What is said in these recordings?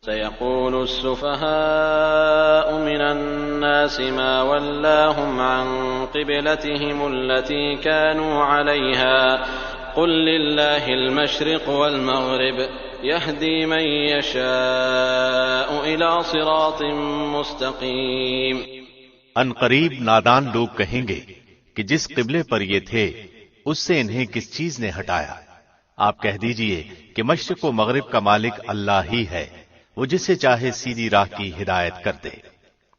سيقول السفهاء من الناس ما ولاهم عن قبلتهم التي كانوا عليها قل لله المشرق والمغرب يهدي من يشاء إلى صراط مستقيم۔ ان قریب نادان لوگ کہیں گے کہ جس قبلے پر یہ تھے اس سے انہیں کس چیز نے ہٹایا؟ آپ کہہ دیجئے کہ مشرق و مغرب کا مالک اللہ ہی ہے، وہ جسے چاہے سیدھی راہ کی ہدایت کر دے۔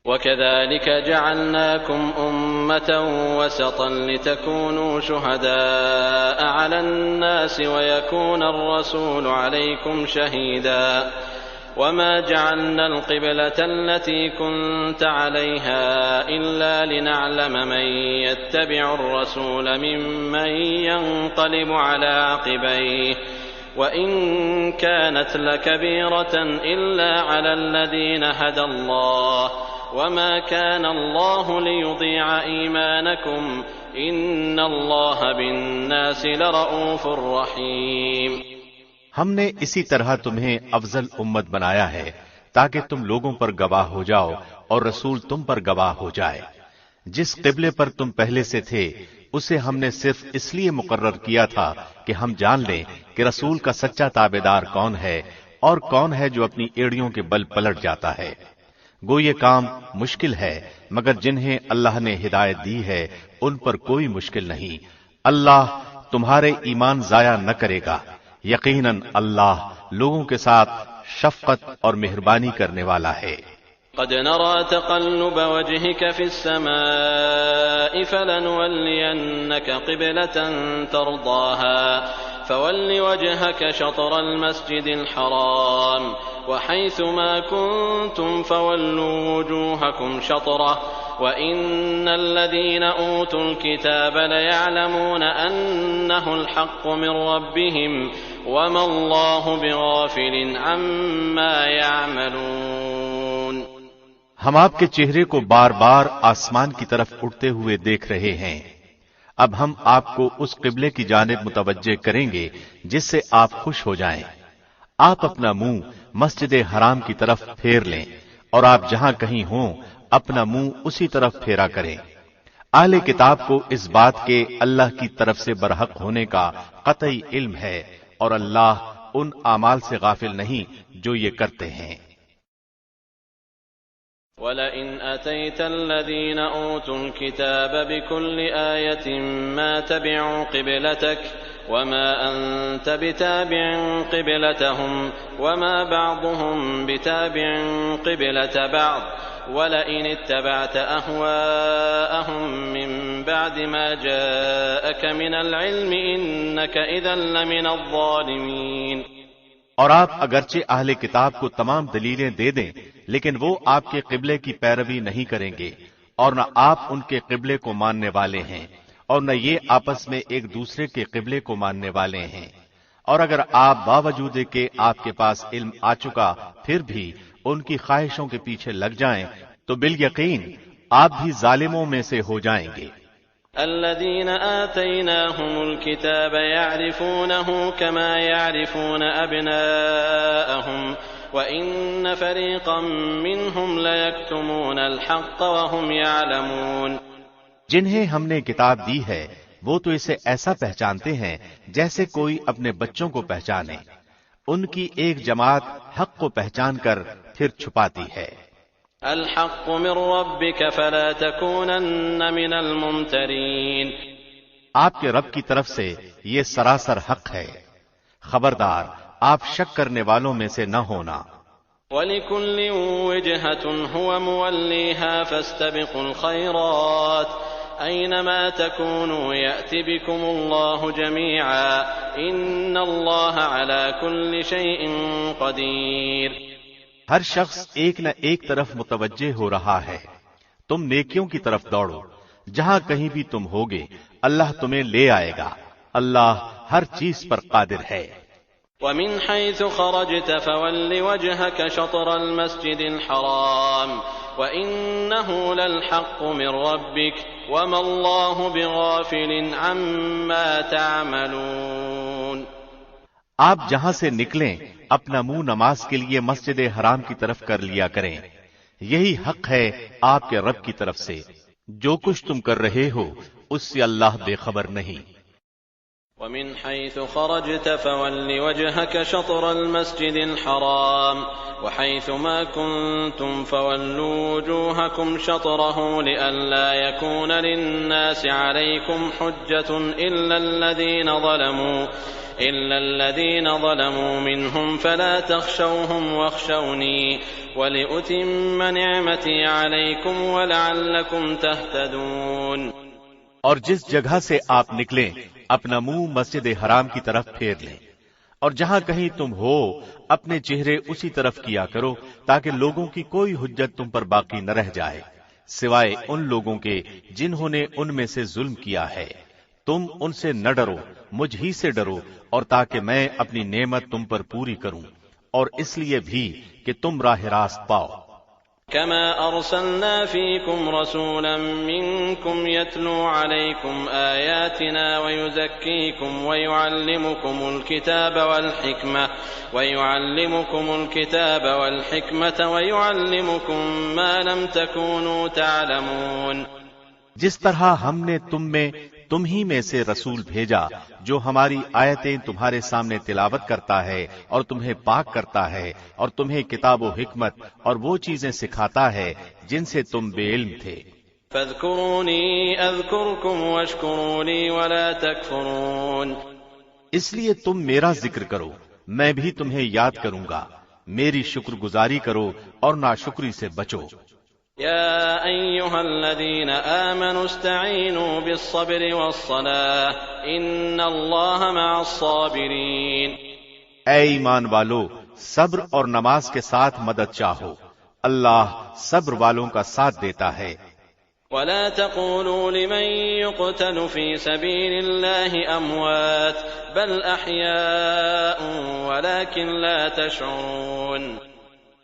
وَكَذَلِكَ جَعَلْنَاكُمْ أُمَّةً وَسَطًا لِتَكُونُوا شُهَدَاءَ عَلَى النَّاسِ وَيَكُونَ الرَّسُولُ عَلَيْكُمْ شَهِيدًا وَمَا جَعَلْنَا الْقِبْلَةَ الَّتِي كُنْتَ عَلَيْهَا إِلَّا لِنَعْلَمَ مَن يَتَّبِعُ الرَّسُولَ مِمَّن يَنقَلِبُ عَلَى عَقِبَيْهِ وَإِن كَانَتْ لَكَبِيرَةً إِلَّا عَلَى الَّذِينَ هَدَى اللَّهُ وَمَا كَانَ اللَّهُ لِيُضِيعَ إِيمَانَكُمْ إِنَّ اللَّهَ بِالنَّاسِ لَرَءُوفٌ رَحِيمٌ۔ ہم نے اسی طرح تمہیں افضل امت بنایا ہے تاکہ تم لوگوں پر گواہ ہو جاؤ اور رسول تم پر گواہ ہو جائے۔ جس قبلے پر تم پہلے سے تھے اسے ہم نے صرف اس لیے مقرر کیا تھا کہ ہم جان لیں کہ رسول کا سچا تابعدار کون ہے اور کون ہے جو اپنی ایڑیوں کے بل پلٹ جاتا ہے۔ گو یہ کام مشکل ہے مگر جنہیں اللہ نے ہدایت دی ہے ان پر کوئی مشکل نہیں۔ اللہ تمہارے ایمان ضائع نہ کرے گا، یقیناً اللہ لوگوں کے ساتھ شفقت اور مہربانی کرنے والا ہے۔ قد نرى تقلب وجهك في السماء فلنولينك قبلة ترضاها فول وجهك شطر المسجد الحرام وحيث ما كنتم فولوا وجوهكم شطره وإن الذين أوتوا الكتاب ليعلمون أنه الحق من ربهم وما الله بغافل عما يعملون۔ ہم آپ کے چہرے کو بار بار آسمان کی طرف اٹھتے ہوئے دیکھ رہے ہیں۔ اب ہم آپ کو اس قبلے کی جانب متوجہ کریں گے جس سے آپ خوش ہو جائیں۔ آپ اپنا منہ مسجد حرام کی طرف پھیر لیں اور آپ جہاں کہیں ہوں اپنا منہ اسی طرف پھیرا کریں۔ اہل کتاب کو اس بات کے اللہ کی طرف سے برحق ہونے کا قطعی علم ہے اور اللہ ان اعمال سے غافل نہیں جو یہ کرتے ہیں۔ وَلَئِنْ أَتَيْتَ الَّذِينَ أُوتُوا الْكِتَابَ بِكُلِّ آيَةٍ مَا تَبِعُوا قِبْلَتَكَ وَمَا أَنْتَ بِتَابِعٍ قِبْلَتَهُمْ وَمَا بَعْضُهُمْ بِتَابِعٍ قِبْلَةَ بَعْضٍ وَلَئِنِ اتَّبَعْتَ أَهْوَاءَهُمْ مِنْ بَعْدِ مَا جَاءَكَ مِنَ الْعِلْمِ إِنَّكَ إِذًا لَمِنَ الظَّالِمِينَ۔ اور آپ اگرچہ اہل کتاب کو تمام دلیلیں دے دیں لیکن وہ آپ کے قبلے کی پیروی نہیں کریں گے اور نہ آپ ان کے قبلے کو ماننے والے ہیں اور نہ یہ آپس میں ایک دوسرے کے قبلے کو ماننے والے ہیں۔ اور اگر آپ باوجود کہ آپ کے پاس علم آ چکا پھر بھی ان کی خواہشوں کے پیچھے لگ جائیں تو بالیقین آپ بھی ظالموں میں سے ہو جائیں گے۔ الذين آتيناهم الكتاب يعرفونه كما يعرفون أبناءهم وإن فريقا منهم ليكتمون الحق وهم يعلمون۔ جنہیں ہم نے کتاب دی ہے وہ تو اسے ایسا پہچانتے ہیں جیسے کوئی اپنے بچوں کو پہچانے، ان کی ایک جماعت حق کو پہچان کر پھر چھپاتی ہے۔ الحق من ربك فلا تكونن من الممترين۔ آپ کے رب کی طرف سے یہ سراسر حق ہے، خبردار آپ شک کرنے والوں میں سے نہ ہونا۔ وَلِكُلٍّ وِجْهَةٌ هُوَ مُوَلِّيهَا فَاسْتَبِقُوا الْخَيْرَاتِ أَيْنَمَا تَكُونُوا يَأْتِ بِكُمُ اللَّهُ جَمِيعًا إِنَّ اللَّهَ عَلَى كُلِّ شَيْءٍ قَدِيرٌ۔ ہر شخص ایک نہ ایک طرف متوجہ ہو رہا ہے، تم نیکیوں کی طرف دوڑو، جہاں کہیں بھی تم ہوگے اللہ تمہیں لے آئے گا، اللہ ہر چیز پر قادر ہے۔ وَمِنْ حَيْثُ خَرَجْتَ فَوَلِّ وَجْهَكَ شَطْرَ الْمَسْجِدِ الْحَرَامِ وَإِنَّهُ لَلْحَقُّ مِنْ رَبِّكَ وَمَا اللَّهُ بِغَافِلٍ عَمَّا تَعْمَلُونَ۔ آپ جہاں سے نکلیں اپنا منہ نماز کے لیے مسجد حرام کی طرف کر لیا کریں، یہی حق ہے آپ کے رب کی طرف سے، جو کچھ تم کر رہے ہو اس سے اللہ بے خبر نہیں۔ ومن حيث خرجت فول وجهك شطر المسجد الحرام وحيث ما كنتم فولوا وجوهكم شطره لئلا يكون للناس عليكم حجة إلا الذين ظلموا منهم فلا تخشوهم واخشوني ولأتم نعمتي عليكم ولعلكم تهتدون۔ اور جس جگہ سے آپ نکلیں اپنا منہ مسجد حرام کی طرف پھیر لیں، اور جہاں کہیں تم ہو اپنے چہرے اسی طرف کیا کرو تاکہ لوگوں کی کوئی حجت تم پر باقی نہ رہ جائے سوائے ان لوگوں کے جنہوں نے ان میں سے ظلم کیا ہے۔ تم ان سے نہ ڈرو، مجھ ہی سے ڈرو، اور تاکہ میں اپنی نعمت تم پر پوری کروں، اور اس لیے بھی کہ تم راہ راست پاؤ۔ كما أرسلنا فيكم رسولا منكم يتلو عليكم آياتنا ويزكيكم ويعلمكم الكتاب والحكمة ويعلمكم ما لم تكونوا تعلمون۔ جس طرح ہم نے تم ہی میں سے رسول بھیجا جو ہماری آیتیں تمہارے سامنے تلاوت کرتا ہے اور تمہیں پاک کرتا ہے اور تمہیں کتاب و حکمت اور وہ چیزیں سکھاتا ہے جن سے تم بے علم تھے۔ فاذكروني اذكركم واشكروا لي ولا تكفرون۔ اس لیے تم میرا ذکر کرو، میں بھی تمہیں یاد کروں گا، میری شکر گزاری کرو اور ناشکری سے بچو۔ يا أيها الذين آمنوا استعينوا بالصبر والصلاة إن الله مع الصابرين۔ اے ایمان والو، صبر اور نماز کے ساتھ مدد چاہو، اللہ صبر والوں کا ساتھ دیتا ہے۔ ولا تقولوا لمن يقتل في سبيل الله أموات بل أحياء ولكن لا تشعرون۔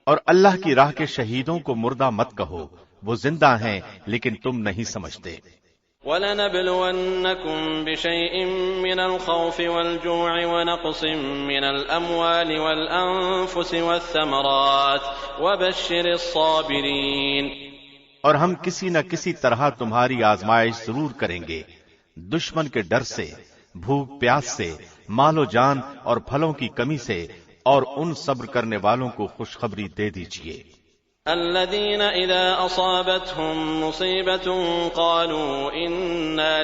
اور اللہ کی راہ کے شہیدوں کو مردہ مت کہو، وہ زندہ ہیں لیکن تم نہیں سمجھتے۔ وَلَنَبْلُوَنَّكُمْ بِشَيْءٍ مِّنَ الْخَوْفِ وَالْجُوعِ وَنَقْصٍ مِّنَ الْأَمْوَالِ وَالْأَنفُسِ وَالثَّمَرَاتِ وَبَشِّرِ الصَّابِرِينَ۔ اور ہم کسی نہ کسی طرح تمہاری آزمائش ضرور کریں گے، دشمن کے ڈر سے، بھوک پیاس سے، مال و جان اور پھلوں کی کمی سے، اور ان صبر کرنے والوں کو خوشخبری دے دیجئے۔ الذين إذا أصابتهم مصيبة قالوا إنا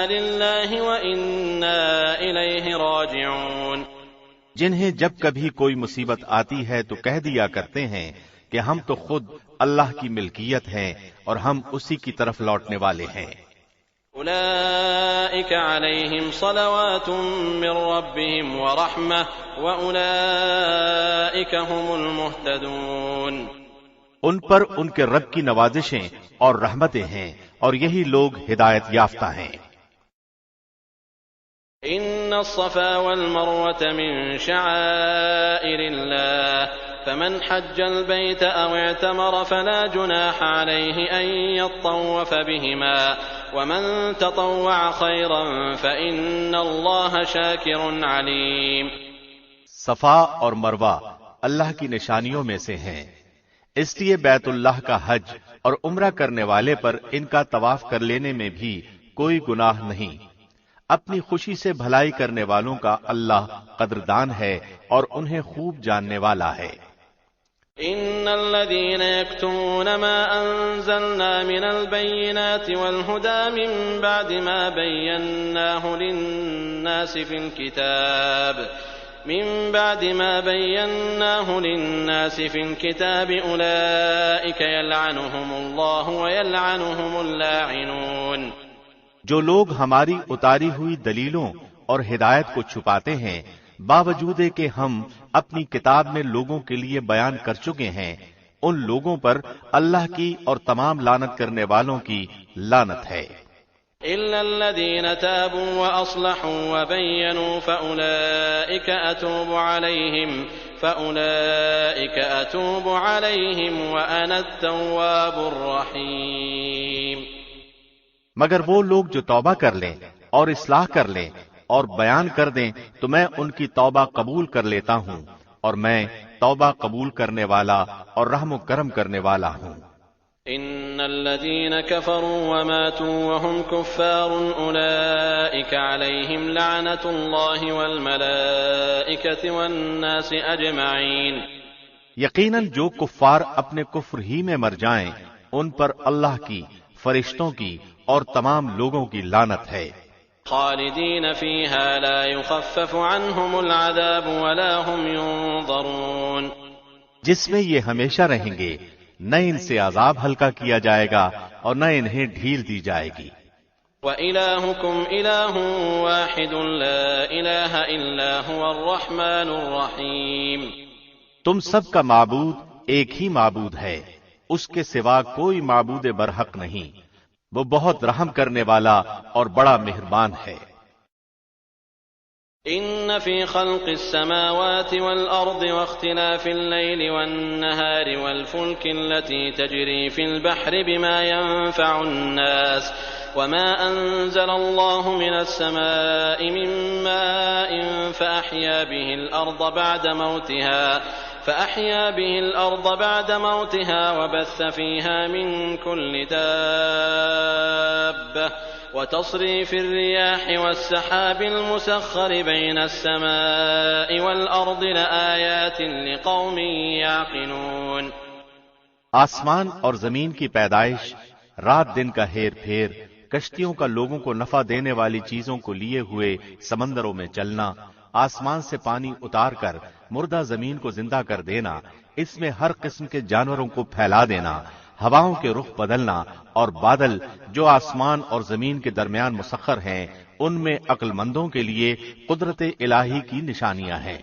لله وإنا إليه راجعون۔ جنہیں جب کبھی کوئی مصیبت آتی ہے تو کہہ دیا کرتے ہیں کہ ہم تو خود اللہ کی ملکیت ہیں اور ہم اسی کی طرف لوٹنے والے ہیں۔ أولئك عليهم صلوات من ربهم ورحمة وأولئك هم المهتدون۔ ان پر ان کے رب کی نوازشیں اور رحمتیں ہیں اور یہی لوگ ہدایت یافتہ ہیں۔ إن الصفا والمروة من شعائر الله فمن حج البيت أو اعتمر فلا جناح عليه أن يطوف بهما ومن تطوع خيرا فإن الله شاكر عليم۔ صفا اور مروہ اللہ کی نشانیوں میں سے ہیں، اس لیے بیت اللہ کا حج اور عمرہ کرنے والے پر ان کا طواف کر لینے میں بھی کوئی گناہ نہیں۔ اپنی خوشی سے بھلائی کرنے والوں کا اللہ قدردان ہے اور انہیں خوب جاننے والا ہے۔ إن الذين يكتمون ما أنزلنا من البينات والهدى من بعد ما بيناه للناس في الكتاب أولئك يلعنهم الله ويلعنهم اللاعنون۔ جو لوگ ہماری اتاری ہوئی دلیلوں اور ہدایت کو چھپاتے ہیں باوجود کہ ہم اپنی کتاب میں لوگوں کے لیے بیان کر چکے ہیں، ان لوگوں پر اللہ کی اور تمام لعنت کرنے والوں کی لعنت ہے۔ إلا الذين تابوا وأصلحوا وبينوا فأولئك أتوب عليهم وأنا التواب الرحيم۔ مگر وہ لوگ جو توبہ کر لیں اور اصلاح کر لیں اور بیان کر دیں تو میں ان کی توبہ قبول کر لیتا ہوں، اور میں توبہ قبول کرنے والا اور رحم و کرم کرنے والا ہوں۔ ان الذين كفروا وماتوا وهم كفار اولئك عليهم لعنة الله والملائكة والناس اجمعين۔ یقیناً جو کفار اپنے کفر ہی میں مر جائیں ان پر اللہ کی، فرشتوں کی اور تمام لوگوں کی لعنت ہے۔ خالدين فيها لا يخفف عنهم العذاب ولا هم ينظرون۔ جس میں یہ ہمیشہ رہیں گے، نہ ان سے عذاب ہلکا کیا جائے گا اور نہ انہیں ڈھیل دی جائے گی۔ وَإِلَٰهُكُمْ إِلَٰهٌ وَاحِدٌ لَا إِلَٰهَ إِلَّا هُوَ الرَّحْمَٰنُ الرَّحِيمُ۔ تم سب کا معبود ایک ہی معبود ہے، اس کے سوا کوئی معبود برحق نہیں، وہ بہت رحم کرنے والا اور بڑا مہربان ہے۔ ان فی خلق السماوات والارض واختلاف الليل والنهار والفلك التي تجري في البحر بما ينفع الناس وما انزل الله من السماء من ماء فاحيا به الارض بعد موتها وبث فيها من كل دابة وتصريف الرياح والسحاب المسخر بين السماء والأرض لآيات لقوم يعقلون۔ آسمان اور زمین کی پیدائش، رات دن کا ہیر پھیر، کشتیوں کا لوگوں کو نفع دینے والی چیزوں کو لیے ہوئے سمندروں میں چلنا، آسمان سے پانی اتار کر مردہ زمین کو زندہ کر دینا، اس میں ہر قسم کے جانوروں کو پھیلا دینا، ہواؤں کے رخ بدلنا اور بادل جو آسمان اور زمین کے درمیان مسخر ہیں، ان میں عقل مندوں کے لیے قدرت الہی کی نشانیاں ہیں۔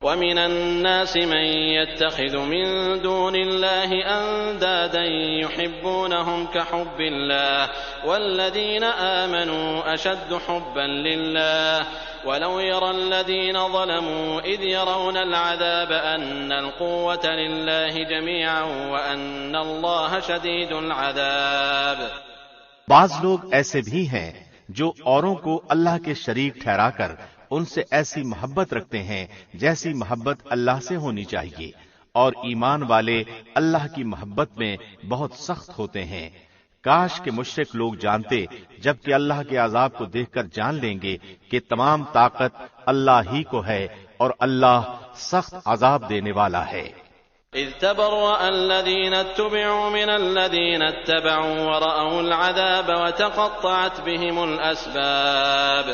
وَمِنَ النَّاسِ مَن يَتَّخِذُ مِن دُونِ اللَّهِ أَندَادًا يُحِبُّونَهُمْ كَحُبِّ اللَّهِ وَالَّذِينَ آمَنُوا أَشَدُّ حُبًّا لِّلَّهِ وَلَوْ يَرَى الَّذِينَ ظَلَمُوا إِذْ يَرَوْنَ الْعَذَابَ أَنَّ الْقُوَّةَ لِلَّهِ جَمِيعًا وَأَنَّ اللَّهَ شَدِيدُ الْعَذَابِ۔ بعض لوگ ایسے بھی ہیں جو اوروں کو اللہ کے شریک ٹھہرا کر ان سے ایسی محبت رکھتے ہیں جیسی محبت اللہ سے ہونی چاہیے، اور ایمان والے اللہ کی محبت میں بہت سخت ہوتے ہیں۔ کاش کہ مشرک لوگ جانتے، جبکہ اللہ کے عذاب کو دیکھ کر جان لیں گے کہ تمام طاقت اللہ ہی کو ہے اور اللہ سخت عذاب دینے والا ہے۔ اذ تبرأ الذين اتبعوا من الذين اتبعوا ورأوا العذاب وتقطعت بهم الأسباب۔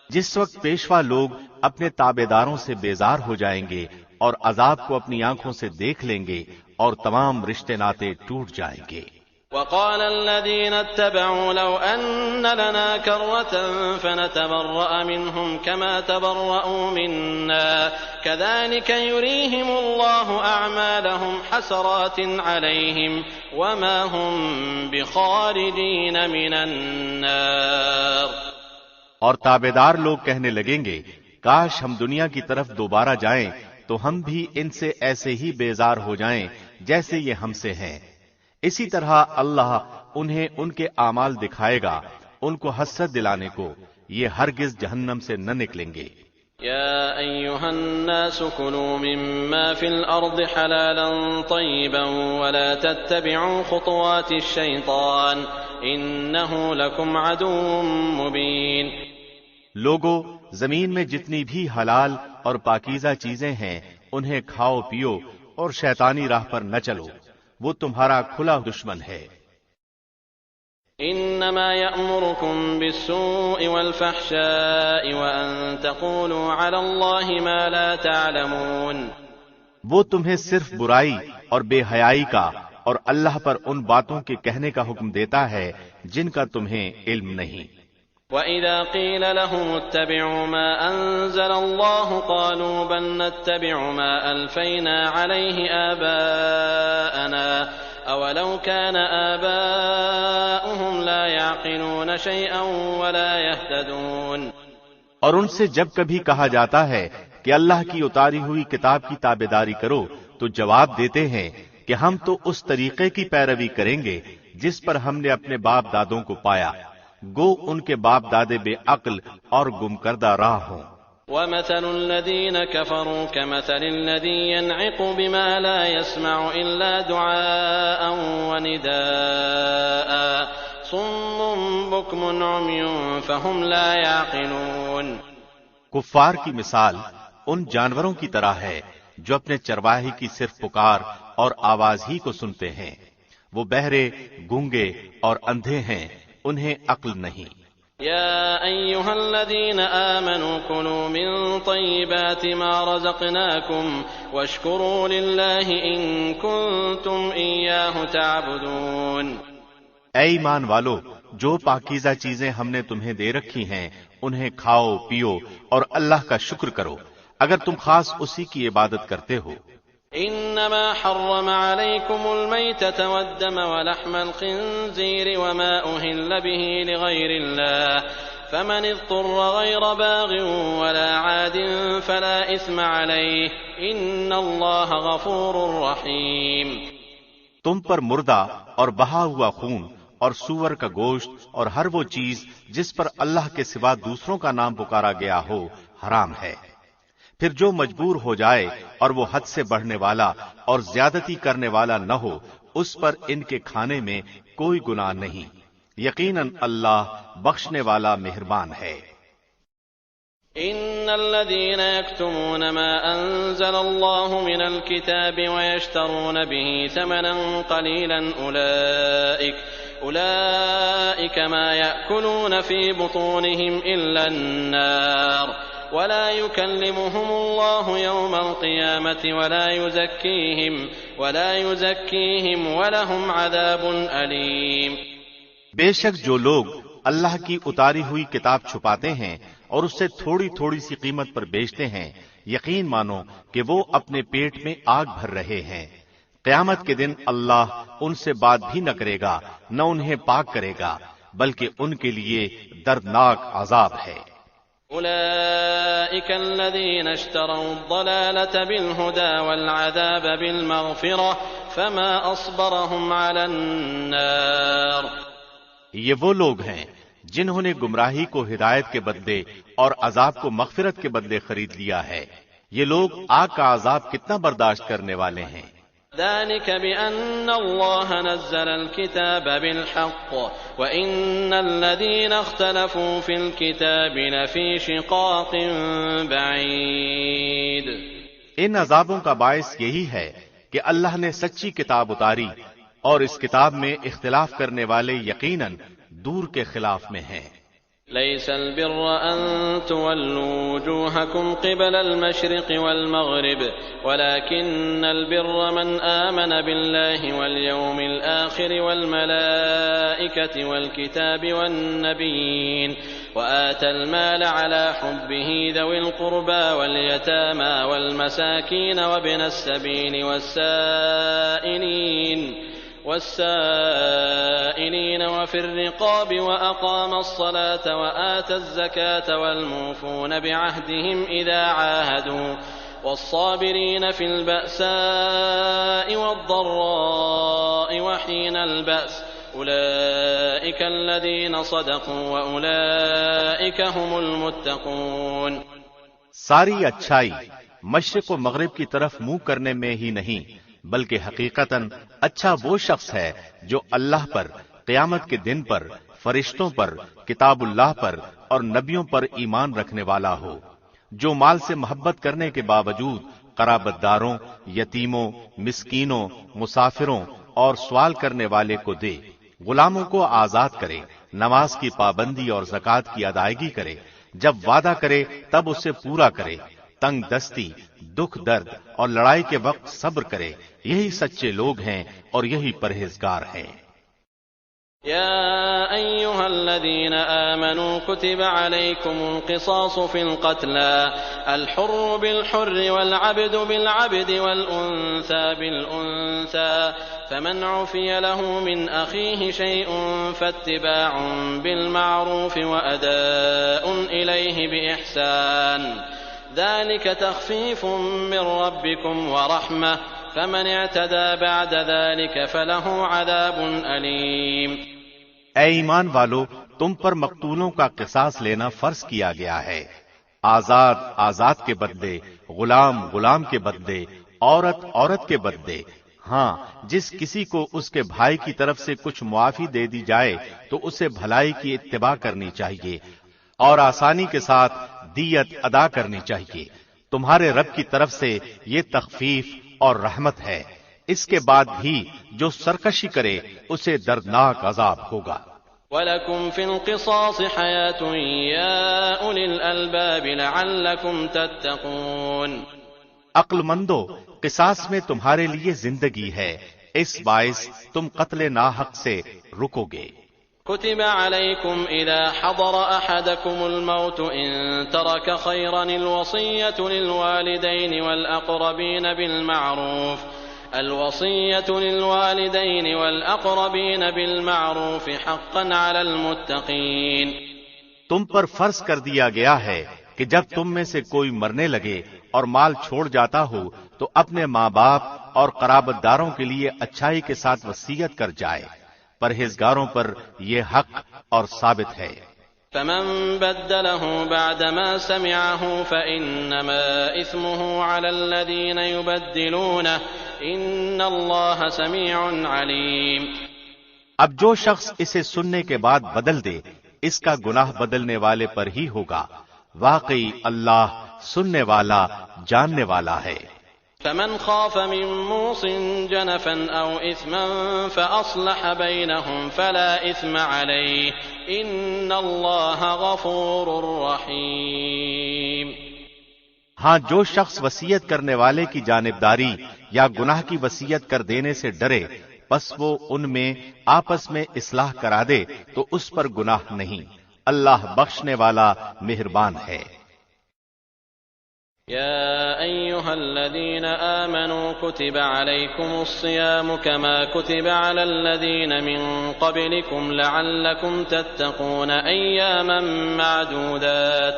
جس وقت پیشوا لوگ اپنے تابعداروں سے بیزار ہو جائیں گے اور عذاب کو اپنی آنکھوں سے دیکھ لیں گے اور تمام رشتے ناطے ٹوٹ جائیں گے۔ وقال الذين اتبعوا لو أن لنا كرة فنتبرأ منهم كما تبرأوا منا كذلك يريهم الله أعمالهم حسرات عليهم وما هم بخارجين من النار۔ اور تابعدار لوگ کہنے لگیں گے، کاش ہم دنیا کی طرف دوبارہ جائیں تو ہم بھی ان سے ایسے ہی بیزار ہو جائیں جیسے یہ ہم سے ہیں۔ اسی طرح اللہ انہیں ان کے اعمال دکھائے گا، ان کو حسرت دلانے کو، یہ ہرگز جہنم سے نہ نکلیں گے۔ يا أيها الناس كلوا مما في الأرض حلالا طيبا ولا تتبعوا خطوات الشيطان إنه لكم عدو مبين۔ لوگو، زمین میں جتنی بھی حلال اور پاکیزہ چیزیں ہیں انہیں کھاؤ پیو اور شیطانی راہ پر نہ چلو، وہ تمہارا کھلا دشمن ہے۔ انما يأمركم بالسوء والفحشاء وان تقولوا على الله ما لا تعلمون۔ وہ تمہیں صرف برائی اور بے حیائی کا اور اللہ پر ان باتوں کے کہنے کا حکم دیتا ہے جن کا تمہیں علم نہیں۔ وَإِذَا قِيلَ لَهُمُ اتَّبِعُوا مَا أَنزَلَ اللَّهُ قَالُوا بَلْ نَتَّبِعُ مَا أَلْفَيْنَا عَلَيْهِ آبَاءَنَا أَوَلَوْ كَانَ آبَاؤُهُمْ لَا يَعْقِلُونَ شَيْئًا وَلَا يَهْتَدُونَ۔ اور ان سے جب کبھی کہا جاتا ہے کہ اللہ کی اتاری ہوئی کتاب کی تابعداری کرو تو جواب دیتے ہیں کہ ہم تو اس طریقے کی پیروی کریں گے جس پر ہم نے اپنے باپ دادوں کو پایا، گو ان کے باپ دادے بے عقل اور گم کردہ راہ ہوں۔ وَمَثَلُ الَّذِينَ كَفَرُوا كَمَثَلِ الَّذِي يَنْعِقُ بِمَا لَا يَسْمَعُ إِلَّا دُعَاءً وَنِدَاءً صُمٌّ بُكْمٌ عُمْيٌ فَهُمْ لَا يَعْقِلُونَ۔ کفار کی مثال ان جانوروں کی طرح ہے جو اپنے چرواہے کی صرف پکار اور آواز ہی کو سنتے ہیں، وہ بہرے، گونگے اور اندھے ہیں، انہیں عقل نہیں۔ يا أيها الذين آمنوا كلوا من طيبات ما رزقناكم واشكروا لله إن كنتم إياه تعبدون۔ اے ایمان والو، جو پاکیزہ چیزیں ہم نے تمہیں دے رکھی ہیں انہیں کھاؤ پیو اور اللہ کا شکر کرو اگر تم خاص اسی کی عبادت کرتے ہو۔ إنما حرم عليكم الميتة والدم ولحم الخنزير وما أهل به لغير الله فمن اضطر غير باغ ولا عاد فلا إثم عليه إن الله غفور رحيم۔ تم پر مردہ اور بہا ہوا خون اور سور کا گوشت اور ہر وہ چیز جس پر اللہ کے سوا دوسروں کا نام پکارا گیا ہو حرام ہے، پھر جو مجبور ہو جائے اور وہ حد سے بڑھنے والا اور زیادتی کرنے والا نہ ہو اس پر ان کے کھانے میں کوئی گناہ نہیں، یقیناً اللہ بخشنے والا مہربان ہے۔ إن الذين يكتمون ما أنزل الله من الكتاب ويشترون به ثمنا قليلا أولئك ما يأكلون في بطونهم إلا النار ولا يكلمهم الله يوم القيامة ولا يزكيهم ولهم عذاب أليم۔ بے شک جو لوگ اللہ کی اتاری ہوئی کتاب چھپاتے ہیں اور اس سے تھوڑی تھوڑی سی قیمت پر بیچتے ہیں، یقین مانو کہ وہ اپنے پیٹ میں آگ بھر رہے ہیں، قیامت کے دن اللہ ان سے بات بھی نہ کرے گا نہ انہیں پاک کرے گا بلکہ ان کے لیے دردناک عذاب ہے۔ أولئك الذين اشتروا الضلالة بالهدى والعذاب بالمغفرة فما أصبرهم على النار۔ یہ وہ لوگ ہیں جنہوں نے گمراہی کو ہدایت کے بدلے اور عذاب کو مغفرت کے بدلے خرید لیا ہے، یہ لوگ آگ کا عذاب کتنا برداشت کرنے والے ہیں۔ ذلك بأن الله نزل الكتاب بالحق وإن الذين اختلفوا في الكتاب لفي شقاق بعيد۔ ان عذابوں کا باعث یہی ہے کہ اللہ نے سچی کتاب اتاری اور اس کتاب میں اختلاف کرنے والے یقیناً دور کے خلاف میں ہیں۔ ليس البر أن تولوا وجوهكم قبل المشرق والمغرب ولكن البر من آمن بالله واليوم الآخر والملائكة والكتاب والنبيين وآتى المال على حبه ذوي القربى واليتامى والمساكين وابن السبيل والسائلين وفي الرقاب وأقام الصلاة وآتى الزكاة والموفون بعهدهم إذا عاهدوا والصابرين في البأساء والضراء وحين البأس أولئك الذين صدقوا وأولئك هم المتقون۔ ساری اچھائی مشرق و مغرب کی طرف منہ کرنے میں ہی نہیں بلکہ حقیقتاً اچھا وہ شخص ہے جو اللہ پر، قیامت کے دن پر، فرشتوں پر، کتاب اللہ پر اور نبیوں پر ایمان رکھنے والا ہو، جو مال سے محبت کرنے کے باوجود قرابت داروں، یتیموں، مسکینوں، مسافروں اور سوال کرنے والے کو دے، غلاموں کو آزاد کرے، نماز کی پابندی اور زکوٰۃ کی ادائیگی کرے، جب وعدہ کرے تب اسے پورا کرے، تنگ دستی، دکھ درد اور لڑائی کے وقت صبر کرے، یہی سچے لوگ ہیں اور یہی پرہیزگار ہیں۔ يا أيها الذين آمنوا كتب عليكم القصاص في القتلى الحر بالحر والعبد بالعبد والأنثى بالأنثى فمن عفي له من أخيه شيء فاتباع بالمعروف وأداء إليه بإحسان ذلك تخفيف من ربكم ورحمة فمن اعتدى بعد ذلك فله عذاب أليم۔ اے ایمان والو، تم پر مقتولوں کا قصاص لینا فرض کیا گیا ہے، آزاد کے بدلے، غلام کے بدلے، عورت کے بدلے۔ ہاں، جس کسی کو اس کے بھائی کی طرف سے کچھ معافی دے دی جائے تو اسے بھلائی کی اتباع کرنی چاہیے اور آسانی کے ساتھ دیت ادا کرنی چاہیے۔ تمہارے رب کی طرف سے یہ تخفیف اور رحمت ہے۔ اس کے بعد بھی جو سرکشی کرے اسے دردناک عذاب ہوگا۔ وَلَكُمْ فِي الْقِصَاصِ حَيَاةٌ يَا أُولِي الْأَلْبَابِ لَعَلَّكُمْ تَتَّقُونَ۔ عقل مندو، قصاص میں تمہارے لیے زندگی ہے، اس باعث تم قتل ناحق سے رکو گے۔ كتب عليكم إذا حضر أحدكم الموت إن ترك خيرا الوصية للوالدين والأقربين بالمعروف حقا على المتقين۔ تم پر فرض کر دیا گیا ہے کہ جب تم میں سے کوئی مرنے لگے اور مال چھوڑ جاتا ہو تو اپنے ماں باپ اور قرابت داروں کے لیے اچھائی کے ساتھ وصیت کر جائے، پرہیزگاروں پر یہ حق اور ثابت ہے۔ فمن بدله بعدما سمعه فإنما إثمه على الذين يبدلونه إن الله سميع عليم۔ اب جو شخص اسے سننے کے بعد بدل دے اس کا گناہ بدلنے والے پر ہی ہوگا، واقعی اللہ سننے والا جاننے والا ہے۔ فمن خاف من موص جنفا أو إثما فأصلح بينهم فلا إثم عليه إن الله غفور رحيم۔ ہاں، جو شخص وصیت کرنے والے کی جانبداری یا گناہ کی وصیت کر دینے سے ڈرے بس وہ ان میں آپس میں اصلاح کرا دے تو اس پر گناہ نہیں، اللہ بخشنے والا مہربان ہے۔ يا أيها الذين آمنوا كتب عليكم الصيام كما كتب على الذين من قبلكم لعلكم تتقون أياما معدودات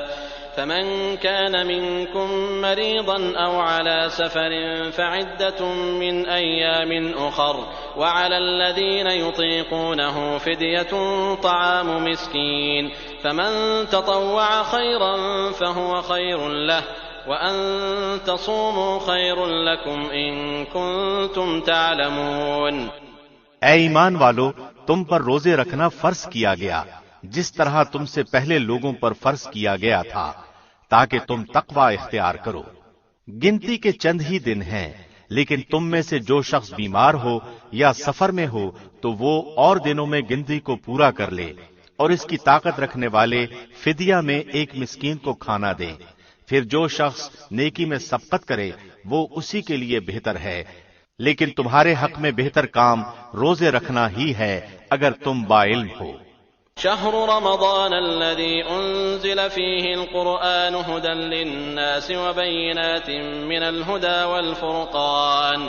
فمن كان منكم مريضا أو على سفر فعدة من أيام أخر وعلى الذين يطيقونه فدية طعام مسكين فمن تطوع خيرا فهو خير له وَأَن تَصُومُوا خَيْرٌ لَكُمْ إِن كُنتُمْ تَعْلَمُونَ۔ اے ایمان والو، تم پر روزے رکھنا فرض کیا گیا جس طرح تم سے پہلے لوگوں پر فرض کیا گیا تھا تاکہ تم تقوی اختیار کرو۔ گنتی کے چند ہی دن ہیں، لیکن تم میں سے جو شخص بیمار ہو یا سفر میں ہو تو وہ اور دنوں میں گنتی کو پورا کر لے، اور اس کی طاقت رکھنے والے فدیہ میں ایک مسکین کو کھانا دیں۔ پھر جو شخص نیکی میں سبقت کرے وہ اسی کے لیے بہتر ہے، لیکن تمہارے حق میں بہتر کام روزے رکھنا ہی ہے اگر تم باعلم ہو۔ شهر رمضان الذي أنزل فيه القرآن هدى للناس وبينات من الهدى والفرقان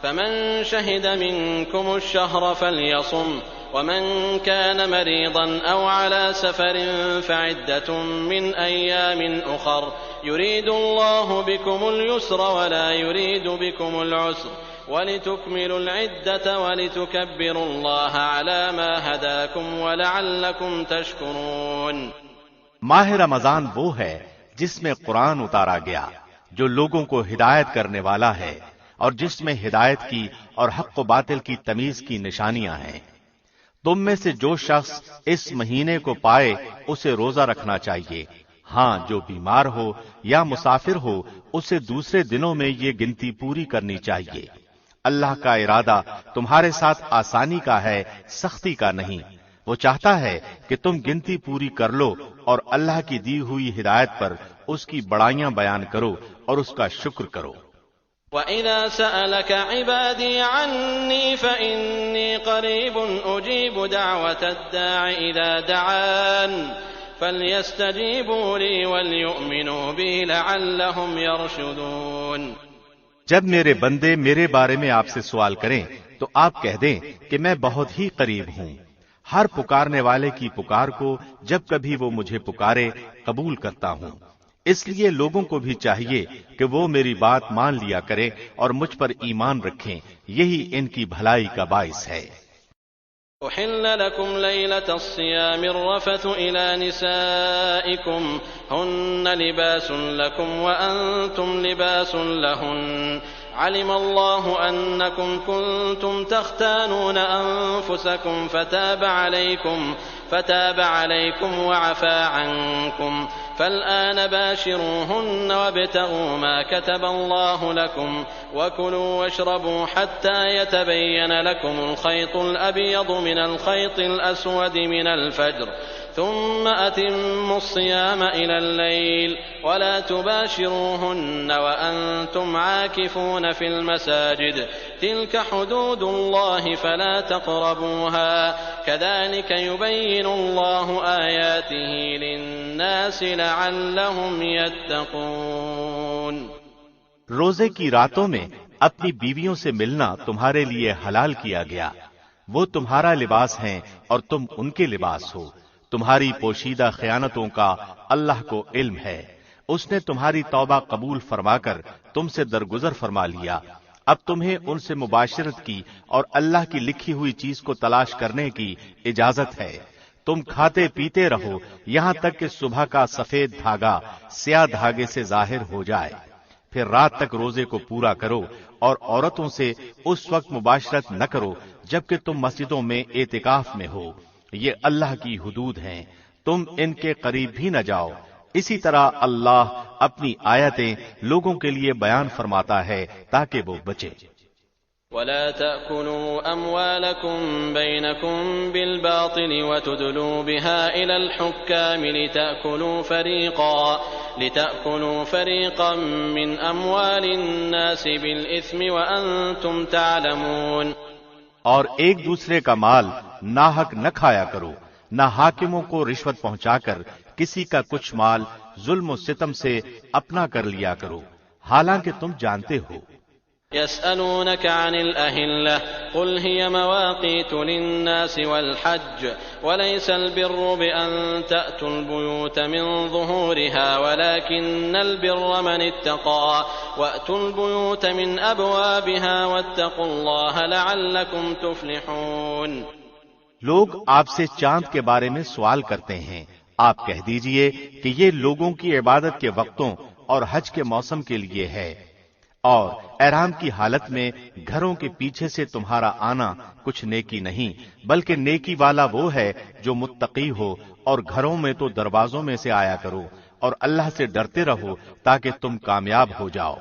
فمن شهد منكم الشهر فليصم ومن كان مريضا أو على سفر فعدة من أيام أخر يريد الله بكم اليسر ولا يريد بكم العسر ولتكملوا العدة ولتكبروا الله على ما هداكم ولعلكم تشكرون۔ ماہ رمضان وہ ہے جس میں قرآن اتارا گیا جو لوگوں کو ہدایت کرنے والا ہے اور جس میں ہدایت کی اور حق و باطل کی تمیز کی نشانیاں ہیں۔ تم میں سے جو شخص اس مہینے کو پائے اسے روزہ رکھنا چاہیے، ہاں جو بیمار ہو یا مسافر ہو اسے دوسرے دنوں میں یہ گنتی پوری کرنی چاہیے۔ اللہ کا ارادہ تمہارے ساتھ آسانی کا ہے، سختی کا نہیں۔ وہ چاہتا ہے کہ تم گنتی پوری کر لو اور اللہ کی دی ہوئی ہدایت پر اس کی بڑائیاں بیان کرو اور اس کا شکر کرو۔ وَإِذَا سَأَلَكَ عِبَادِي عَنِّي فَإِنِّي قَرِيبٌ أُجِيبُ دَعْوَةَ الدَّاعِ إِذَا دَعَانِ فَلْيَسْتَجِيبُوا لِي وَلْيُؤْمِنُوا بِي لَعَلَّهُمْ يَرْشُدُونَ۔ جب میرے بندے میرے بارے میں آپ سے سوال کریں تو آپ کہہ دیں کہ میں بہت ہی قریب ہوں، ہر پکارنے والے کی پکار کو جب کبھی وہ مجھے پکارے قبول کرتا ہوں۔ اس لیے لوگوں کو بھی چاہیے کہ وہ میری بات مان لیا کریں اور مجھ پر ایمان رکھیں، یہی ان کی بھلائی کا باعث ہے۔ أحل لكم ليلة الصيام الرفث إلى نسائكم هن لباس لكم وأنتم لباس لهن علم الله أنكم كنتم تختانون أنفسكم فتاب عليكم وعفى عنكم فالآن باشروهن وابتغوا ما كتب الله لكم وكلوا واشربوا حتى يتبين لكم الخيط الأبيض من الخيط الأسود من الفجر ثم أتموا الصيام إلى الليل ولا تباشروهن وأنتم عاكفون في المساجد تلك حدود الله فلا تقربوها كذلك يبين الله آياته للناس لعلهم يتقون۔ روزے کی راتوں میں اپنی بیویوں سے ملنا تمہارے لیے حلال کیا گیا، وہ تمہارا لباس ہیں اور تم ان کے لباس ہو۔ تمہاری پوشیدہ خیانتوں کا اللہ کو علم ہے، اس نے تمہاری توبہ قبول فرما کر تم سے درگزر فرما لیا۔ اب تمہیں ان سے مباشرت کی اور اللہ کی لکھی ہوئی چیز کو تلاش کرنے کی اجازت ہے۔ تم کھاتے پیتے رہو یہاں تک کہ صبح کا سفید دھاگا سیاہ دھاگے سے ظاہر ہو جائے، پھر رات تک روزے کو پورا کرو اور عورتوں سے اس وقت مباشرت نہ کرو جبکہ تم مسجدوں میں اعتکاف میں ہو، یہ اللہ کی حدود ہیں، تم ان کے قریب بھی نہ جاؤ۔ اسی طرح اللہ اپنی آیتیں لوگوں کے لیے بیان فرماتا ہے تاکہ وہ بچے۔ ولا تأكلوا أموالكم بينكم بالباطل وتدلوا بها إلى الحكام لتأكلوا فريقا من أموال الناس بالإثم وأنتم تعلمون۔ اور ایک دوسرے کا مال ناحق نہ کھایا کرو، نہ حاکموں کو رشوت پہنچا کر کسی کا کچھ مال ظلم و ستم سے اپنا کر لیا کرو، حالانکہ تم جانتے ہو۔ يسألونك عن الأهلة قل هي مواقيت للناس والحج وليس البر بأن تأتوا البيوت من ظهورها ولكن البر من اتقى وأتوا البيوت من أبوابها واتقوا الله لعلكم تفلحون۔ لوگ آپ سے چاند کے بارے میں سوال کرتے ہیں، آپ کہہ دیجئے کہ یہ لوگوں کی عبادت کے وقتوں اور حج کے موسم کے لیے ہے، اور احرام کی حالت میں گھروں کے پیچھے سے تمہارا آنا کچھ نیکی نہیں، بلکہ نیکی والا وہ ہے جو متقی ہو، اور گھروں میں تو دروازوں میں سے آیا کرو اور اللہ سے ڈرتے رہو تاکہ تم کامیاب ہو جاؤ۔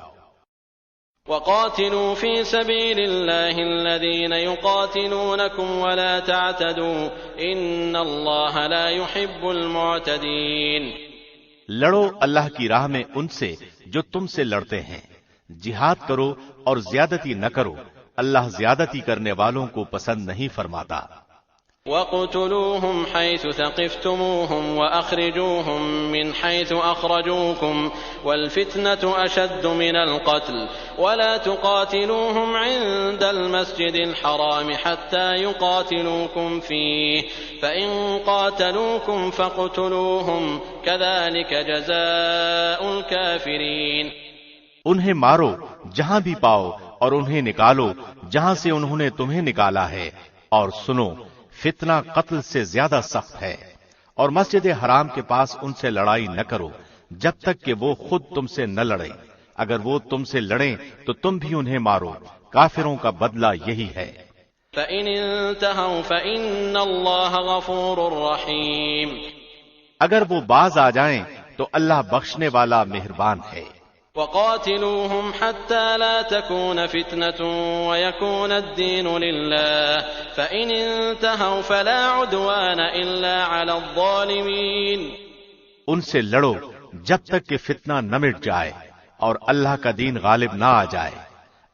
وقاتلوا في سبيل الله الذين يقاتلونكم ولا تعتدوا إن الله لا يحب المعتدين۔ لڑو اللہ کی راہ میں ان سے جو تم سے لڑتے ہیں، جہاد کرو اور زیادتی نہ کرو، اللہ زیادتی کرنے والوں کو پسند نہیں فرماتا۔ وَاقْتُلُوهُمْ حَيْثُ ثَقِفْتُمُوهُمْ وَأَخْرِجُوهُمْ مِنْ حَيْثُ أَخْرَجُوكُمْ وَالْفِتْنَةُ أَشَدُّ مِنَ الْقَتْلِ وَلَا تُقَاتِلُوهُمْ عِندَ الْمَسْجِدِ الْحَرَامِ حَتَّى يُقَاتِلُوكُمْ فِيهِ فَإِنْ قَاتَلُوكُمْ فَاقْتُلُوهُمْ كَذَلِكَ جَزَاءُ الْكَافِرِينَ۔ انہیں مارو جہاں بھی پاؤ اور انہیں نکالو جہاں سے انہوں نے تمہیں نکالا ہے، اور سنو فتنہ قتل سے زیادہ سخت ہے، اور مسجد حرام کے پاس ان سے لڑائی نہ کرو جب تک کہ وہ خود تم سے نہ لڑیں، اگر وہ تم سے لڑیں تو تم بھی انہیں مارو، کافروں کا بدلہ یہی ہے۔ فَإِنِ انْتَهَوْا فَإِنَّ اللَّهَ غَفُورٌ رَحِيمٌ۔ اگر وہ باز آ جائیں تو اللہ بخشنے والا مہربان ہے۔ وَقَاتِلُوهُمْ حَتَّى لَا تَكُونَ فِتْنَةٌ وَيَكُونَ الدِّينُ لِلَّهِ فَإِنِ انْتَهَوْا فَلَا عُدْوَانَ إِلَّا عَلَى الظَّالِمِينَ۔ ان سے لڑو جب تک کہ فتنہ نہ مٹ جائے اور اللہ کا دین غالب نہ آ جائے،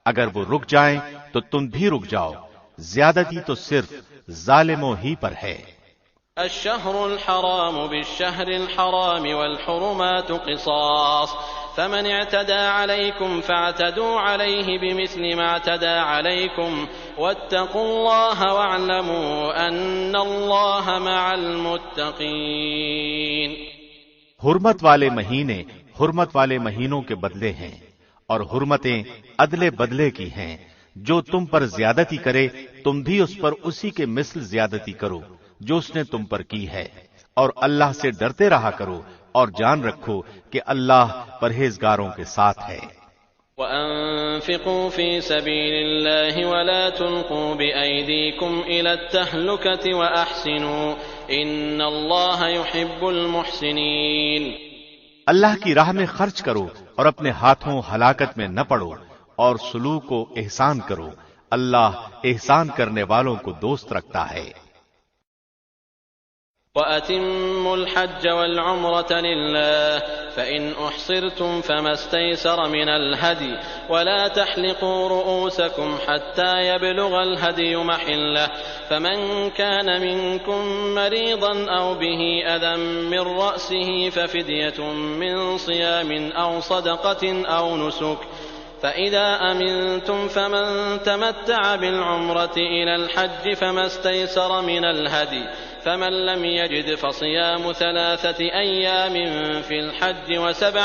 اگر وہ رک جائیں تو تم بھی رک جاؤ، زیادتی تو صرف ظالموں ہی پر ہے۔ الشهر الحرام بالشهر الحرام والحرمات قصاص فمن اعتدى عليكم فاعتدوا عليه بمثل ما اعتدى عليكم واتقوا الله واعلموا أن الله مع المتقين۔ حرمت والے مہینے حرمت والے مہینوں کے بدلے ہیں، اور حرمتیں عدلے بدلے کی ہیں۔ جو تم پر زیادتی کرے تم بھی اس پر اسی کے مثل زیادتی کرو جو اس نے تم پر کی ہے، اور اللہ سے ڈرتے رہا کرو اور جان رکھو کہ اللہ پرہیزگاروں کے ساتھ ہے۔ وَأَنفِقُوا فِي سَبِيلِ اللَّهِ وَلَا تُلْقُوا بِأَيْدِيكُمْ إِلَى التَّهْلُكَةِ وَأَحْسِنُوا إِنَّ اللَّهَ يُحِبُّ الْمُحْسِنِينَ۔ اللہ کی راہ میں خرچ کرو اور اپنے ہاتھوں ہلاکت میں نہ پڑو، اور سلوک و احسان کرو، اللہ احسان کرنے والوں کو دوست رکھتا ہے۔ وَأَتِمُّوا الْحَجَّ وَالْعُمْرَةَ لِلَّهِ فَإِنْ أُحْصِرْتُمْ فَمَا اسْتَيْسَرَ مِنَ الْهَدْيِ وَلَا تَحْلِقُوا رُؤُوسَكُمْ حَتَّى يَبْلُغَ الْهَدْيُ مَحِلَّهُ فَمَنْ كَانَ مِنْكُمْ مَرِيضًا أَوْ بِهِ أَذًى مِنْ رَأْسِهِ فَفِدْيَةٌ مِنْ صِيَامٍ أَوْ صَدَقَةٍ أَوْ نُسُكٍ فَإِذَا أَمِنْتُمْ فَمَنْ تَمَتَّعَ بِالْعُمْرَةِ إِلَى الْحَجِّ فَمَا اسْتَيْسَرَ مِنَ الْهَدْيِ فمن لم يجد فصيام 3 أيام في الحج و7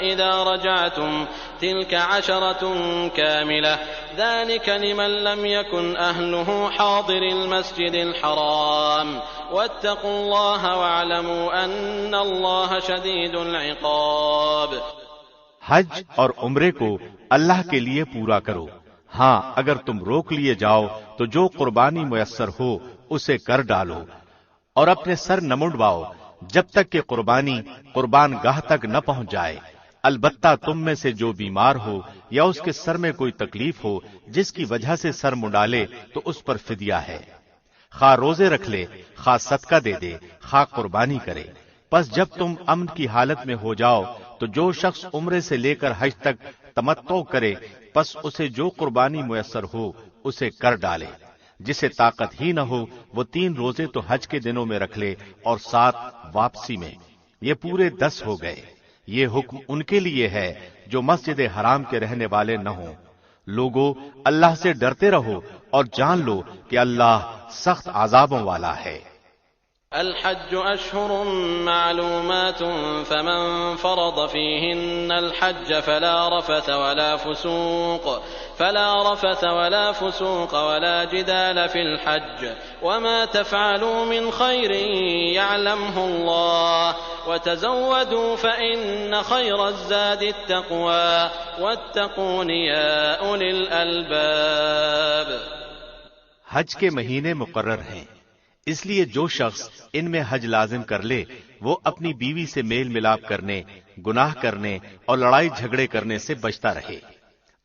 إذا رجعتم تلك 10 كاملة ذلك لمن لم يكن أهله حاضر المسجد الحرام واتقوا الله واعلموا أن الله شديد العقاب۔ حج اور عمرے کو اللہ کے لیے پورا کرو، ہاں اگر تم روک لیے جاؤ تو جو قربانی میسر ہو اسے کر ڈالو، اور اپنے سر نہ منڈواؤ جب تک کہ قربانی قربان گاہ تک نہ پہنچ جائے۔ البتہ تم میں سے جو بیمار ہو یا اس کے سر میں کوئی تکلیف ہو جس کی وجہ سے سر منڈالے تو اس پر فدیہ ہے، خواہ روزے رکھ لے، خواہ صدقہ دے دے، خواہ قربانی کرے۔ پس جب تم امن کی حالت میں ہو جاؤ تو جو شخص عمرے سے لے کر حج تک تمتع کرے پس اسے جو قربانی میسر ہو اسے کر ڈالے۔ جسے طاقت ہی نہ ہو وہ 3 روزے تو حج کے دنوں میں رکھ لے اور 7 واپسی میں، یہ پورے 10 ہو گئے۔ یہ حکم ان کے لیے ہے جو مسجد حرام کے رہنے والے نہ ہوں۔ لوگو اللہ سے ڈرتے رہو اور جان لو کہ اللہ سخت عذابوں والا ہے۔ الحج أشهر معلومات فمن فرض فيهن الحج فلا رفث ولا فسوق ولا جدال في الحج وما تفعلوا من خير يعلمه الله وتزودوا فإن خير الزاد التقوى واتقون يا أولي الألباب۔ حج کے مہینے مقرر ہیں، اس لیے جو شخص ان میں حج لازم کر لے وہ اپنی بیوی سے میل ملاپ کرنے، گناہ کرنے اور لڑائی جھگڑے کرنے سے بچتا رہے۔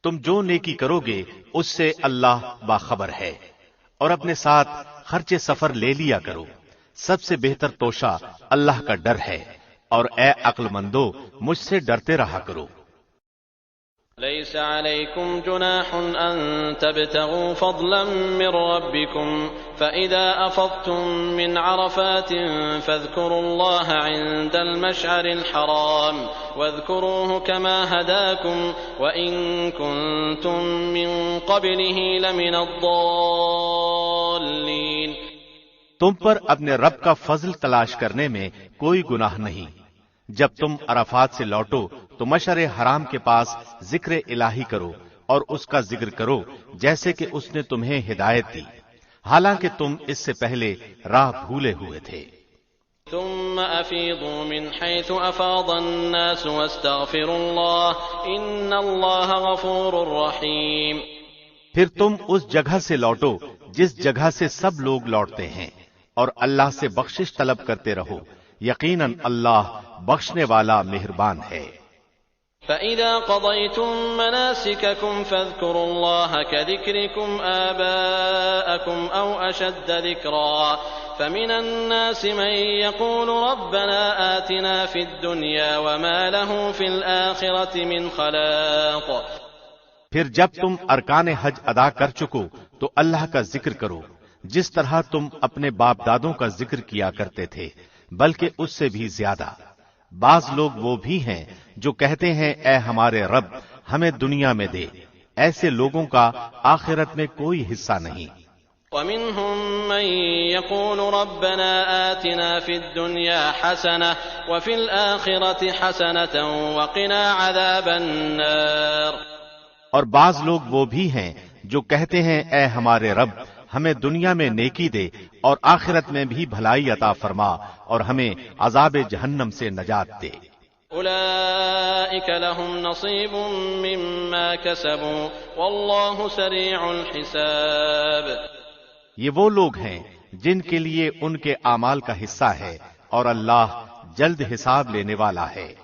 تم جو نیکی کرو گے اس سے اللہ باخبر ہے، اور اپنے ساتھ خرچ سفر لے لیا کرو۔ سب سے بہتر توشہ اللہ کا ڈر ہے، اور اے عقل مندو مجھ سے ڈرتے رہا کرو۔ ليس عليكم جناح أن تبتغوا فضلا من ربكم فإذا أفضتم من عرفات فاذكروا الله عند المشعر الحرام واذكروه كما هداكم وإن كنتم من قبله لمن الضالين۔ تم پر اپنے رب کا فضل تلاش کرنے میں کوئی گناہ نہیں۔ جب تم عرفات سے لوٹو تو مشعر حرام کے پاس ذکر الہی کرو اور اس کا ذکر کرو جیسے کہ اس نے تمہیں ہدایت دی، حالانکہ تم اس سے پہلے راہ بھولے ہوئے تھے۔ ثم افیضوا من حيث افاض الناس واستغفروا الله ان الله غفور رحیم۔ پھر تم اس جگہ سے لوٹو جس جگہ سے سب لوگ لوٹتے ہیں، اور اللہ سے بخشش طلب کرتے رہو، یقیناً اللہ بخشنے والا مہربان ہے۔ فَإِذَا قَضَيْتُم مَّنَاسِكَكُمْ فَاذْكُرُوا اللَّهَ كَذِكْرِكُمْ آبَاءَكُمْ أَوْ أَشَدَّ ذِكْرًا فَمِنَ النَّاسِ مَن يَقُولُ رَبَّنَا آتِنَا فِي الدُّنْيَا وَمَا لَهُ فِي الْآخِرَةِ مِنْ خَلَاقٍ۔ پھر جب تم ارکان حج ادا کر چکو تو اللہ کا ذکر کرو جس طرح تم اپنے باپ دادوں کا ذکر کیا کرتے تھے، بلکہ اس سے بھی زیادہ۔ بعض لوگ وہ بھی ہیں جو کہتے ہیں اے ہمارے رب ہمیں دنیا میں دے، ایسے لوگوں کا آخرت میں کوئی حصہ نہیں۔ وَمِنْهُمْ مَن يَقُولُ رَبَّنَا آتِنَا فِي الدُّنْيَا حَسَنَةً وَفِي الْآخِرَةِ حَسَنَةً وَقِنَا عَذَابَ النَّارِ۔ اور بعض لوگ وہ بھی ہیں جو کہتے ہیں اے ہمارے رب ہمیں دنیا میں نیکی دے اور آخرت میں بھی بھلائی عطا فرما اور ہمیں عذاب جہنم سے نجات دے۔ أولئك لهم نصيب مما كسبوا والله سريع الحساب۔ یہ وہ لوگ ہیں جن کے لیے ان کے اعمال کا حصہ ہے اور اللہ جلد حساب لینے والا ہے۔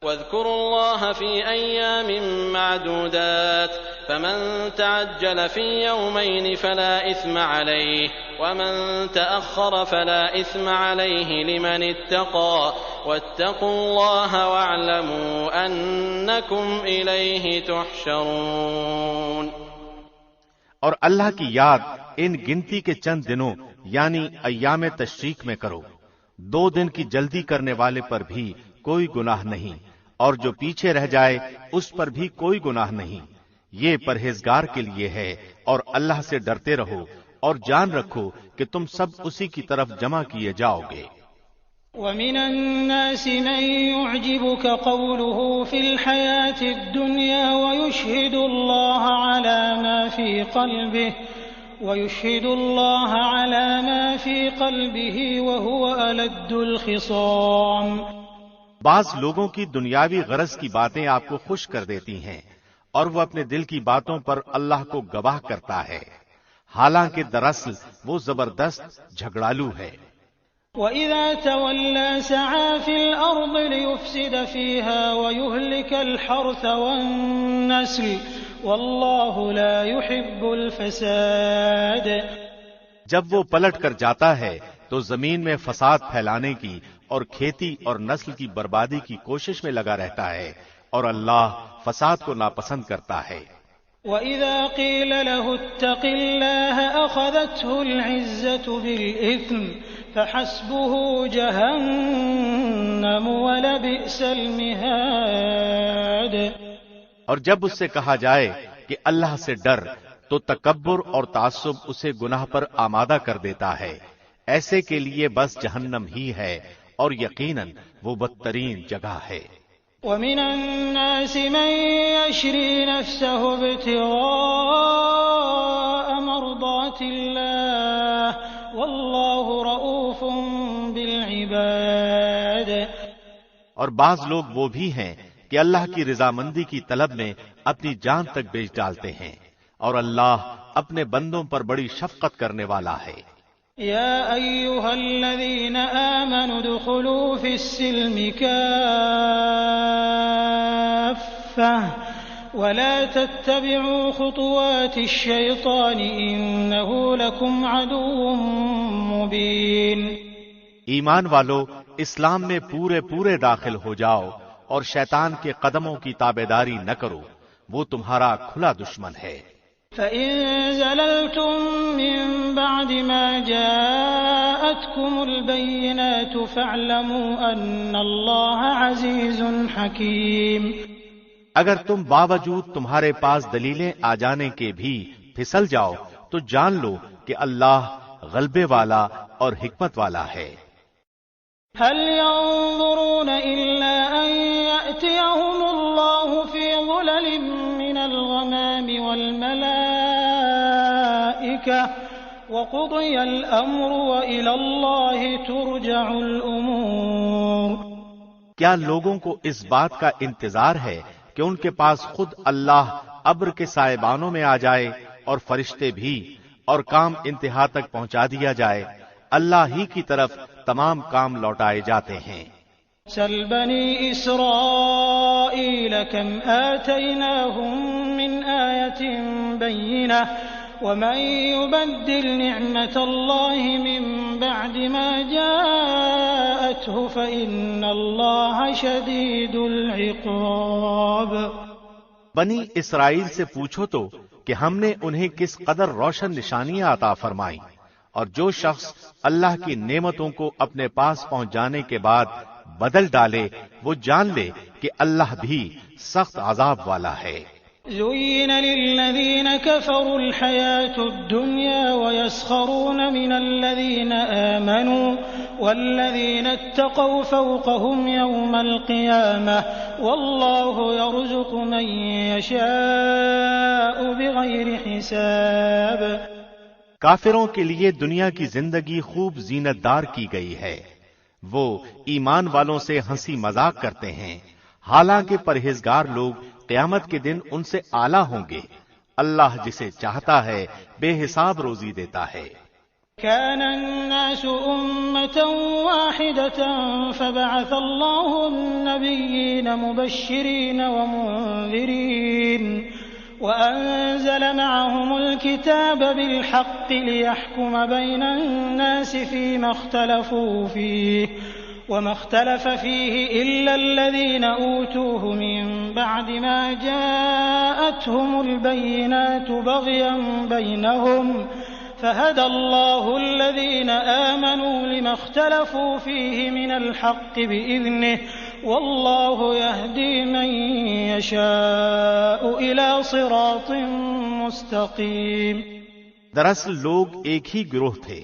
واذكروا الله في أيام معدودات فمن تعجل في يومين فلا إثم عليه ومن تأخر فلا إثم عليه لمن اتقى واتقوا الله واعلموا أنكم إليه تحشرون۔ اور اللہ کی یاد ان گنتی کے چند دنوں یعنی ایام تشریق میں کرو، 2 دن کی جلدی کرنے والے پر بھی کوئی گناہ نہیں اور جو پیچھے رہ جائے اس پر بھی کوئی گناہ نہیں، یہ پرہیزگار کے لیے ہے۔ اور اللہ سے ڈرتے رہو اور جان رکھو کہ تم سب اسی کی طرف جمع کیے جاؤ گے۔ وَمِنَ النَّاسِ مَن يُعْجِبُكَ قَوْلُهُ فِي الْحَيَاةِ الدُّنْيَا وَيُشْهِدُ اللَّهَ عَلَى مَا فِي قَلْبِهِ وَهُوَ أَلَدُّ الْخِصَامِ۔ بعض لوگوں کی دنیاوی غرض کی باتیں آپ کو خوش کر دیتی ہیں اور وہ اپنے دل کی باتوں پر اللہ کو گواہ کرتا ہے، حالانکہ دراصل وہ زبردست جھگڑالو ہے۔ وَإِذَا تَوَلَّى سَعَىٰ فِي الْأَرْضِ لِيُفْسِدَ فِيهَا وَيُهْلِكَ الْحَرْثَ وَالنَّسْلَ وَاللَّهُ لَا يُحِبُّ الْفَسَادَ۔ جب وہ پلٹ کر جاتا ہے تو زمین میں فساد پھیلانے کی اور کھیتی اور نسل کی بربادی کی کوشش میں لگا رہتا ہے، اور اللہ فساد کو ناپسند کرتا ہے۔ وَإِذَا قِيلَ لَهُ اتَّقِ اللَّهَ أَخَذَتْهُ الْعِزَّةُ بِالْإِثْمِ فَحَسْبُهُ جَهَنَّمُ وَلَبِئْسَ الْمِهَادُ۔ اور جب اس سے کہا جائے کہ اللہ سے ڈر تو تکبر اور تعصب اسے گناہ پر آمادہ کر دیتا ہے، ایسے کے لیے بس جہنم ہی ہے اور یقیناً وہ بدترین جگہ ہے۔ وَمِنَ النَّاسِ مَن يَشْرِي نَفْسَهُ ابْتِغَاءَ مَرْضَاتِ اللَّهِ وَاللَّهُ رَءُوفٌ بِالْعِبَادِ۔ اور بعض لوگ وہ بھی ہیں کہ اللہ کی رضامندی کی طلب میں اپنی جان تک بیچ ڈالتے ہیں، اور اللہ اپنے بندوں پر بڑی شفقت کرنے والا ہے۔ يا أيها الذين آمنوا ادخلوا في السلم كافة ولا تتبعوا خطوات الشيطان إنه لكم عدو مبين۔ ایمان والو اسلام میں پورے داخل ہو جاؤ اور شیطان کے قدموں کی تابعداری نہ کرو، وہ تمہارا کھلا دشمن ہے۔ فَإِن زَلَلْتُم مِّن بَعْدِ مَا جَاءَتْكُمُ الْبَيِّنَاتُ فَاعْلَمُوا أَنَّ اللَّهَ عَزِيزٌ حَكِيمٌ۔ اگر تم باوجود تمہارے پاس دلیلیں آ جانے کے بھی پھسل جاؤ تو جان لو کہ اللہ غلبے والا اور حکمت والا ہے۔ هل ينظرون إلا أن يأتيهم الله في ظلل من الغمام والملائكة وقضي الأمر وإلى الله ترجع الأمور۔ کیا لوگوں کو اس بات کا انتظار ہے کہ ان کے پاس خود اللہ ابر کے سائبانوں میں آ جائے اور فرشتے بھی، اور کام انتہا تک پہنچا دیا جائے؟ اللہ ہی کی طرف تمام کام لوٹائے جاتے ہیں۔ سل بنی اسرائیل کم آتیناہم من آیت بینہ ومن یبدل نعمت اللہ من بعد ما جاءته فإن اللہ شدید العقاب۔ بنی اسرائیل سے پوچھو تو کہ ہم نے انہیں کس قدر روشن نشانیاں عطا فرمائیں، اور جو شخص اللہ کی نعمتوں کو اپنے پاس پہنچ جانے کے بعد بدل ڈالے وہ جان لے کہ اللہ بھی سخت عذاب والا ہے۔ زين للذين كفروا الحياة الدنيا ويسخرون من الذين آمنوا والذين اتقوا فوقهم يوم القيامة والله يرزق من يشاء بغير حساب۔ کافروں کے لیے دنیا کی زندگی خوب زینت دار کی گئی ہے، وہ ایمان والوں سے ہنسی مذاق کرتے ہیں، حالانکہ پرہیزگار لوگ قیامت کے دن ان سے اعلیٰ ہوں گے۔ اللہ جسے چاہتا ہے بے حساب روزی دیتا ہے۔ كان الناس أمة واحدة فبعث الله النبيين مبشرين ومنذرين وأنزل معهم الكتاب بالحق ليحكم بين الناس فيما اختلفوا فيه وما اختلف فيه إلا الذين أوتوه من بعد ما جاءتهم البينات بغيا بينهم فهدى الله الذين آمنوا لما اختلفوا فيه من الحق بإذنه والله يهدي من يشاء إلى صراط مستقيم۔ دراصل لوگ ایک ہی گروہ تھے۔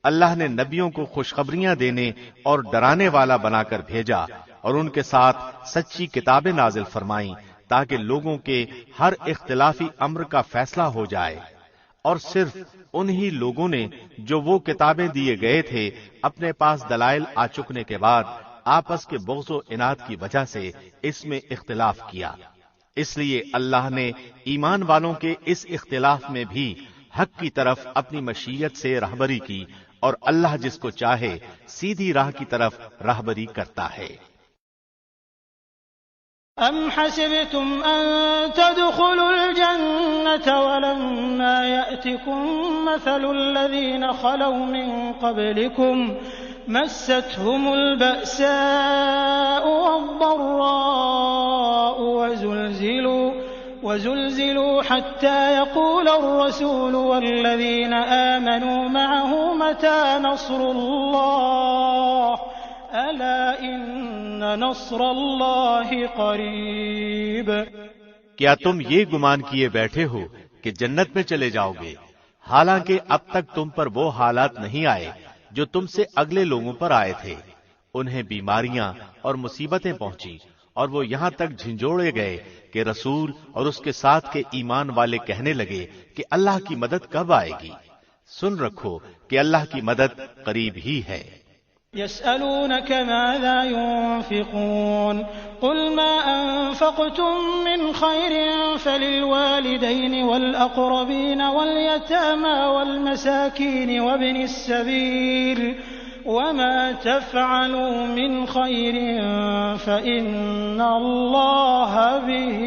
اللہ نے نبیوں کو خوشخبریاں دینے اور ڈرانے والا بنا کر بھیجا اور ان کے ساتھ سچی کتابیں نازل فرمائیں تاکہ لوگوں کے ہر اختلافی امر کا فیصلہ ہو جائے، اور صرف انہی لوگوں نے جو وہ کتابیں دیے گئے تھے اپنے پاس دلائل آ چکنے کے بعد آپس کے بغض و عناد کی وجہ سے اس میں اختلاف کیا، اس لیے اللہ نے ایمان والوں کے اس اختلاف میں بھی حق کی طرف اپنی مشیت سے رہبری کی، اور اللہ جس کو چاہے سیدھی راہ کی طرف رہبری کرتا ہے۔ أم حسبتم أن تدخلوا الجنة ولما يأتكم مثل الذين خلوا من قبلكم مستهم البأساء والضراء وزلزلوا حتى يقول الرسول والذين آمنوا معه متى نصر الله ألا إن نصر الله قريب۔ کیا تم یہ گمان کیے بیٹھے ہو کہ جنت میں چلے جاؤ گے، حالانکہ اب تک تم پر وہ حالات نہیں آئے جو تم سے اگلے لوگوں پر آئے تھے؟ انہیں بیماریاں اور مصیبتیں پہنچی اور وہ یہاں تک جھنجھوڑے گئے کہ رسول اور اس کے ساتھ کے ایمان والے کہنے لگے کہ اللہ کی مدد کب آئے گی؟ سن رکھو کہ اللہ کی مدد قریب ہی ہے۔ يسألونك ماذا ينفقون قل ما أنفقتم من خير فللوالدين والأقربين واليتامى والمساكين وابن السبيل وما تفعلوا من خير فإن الله به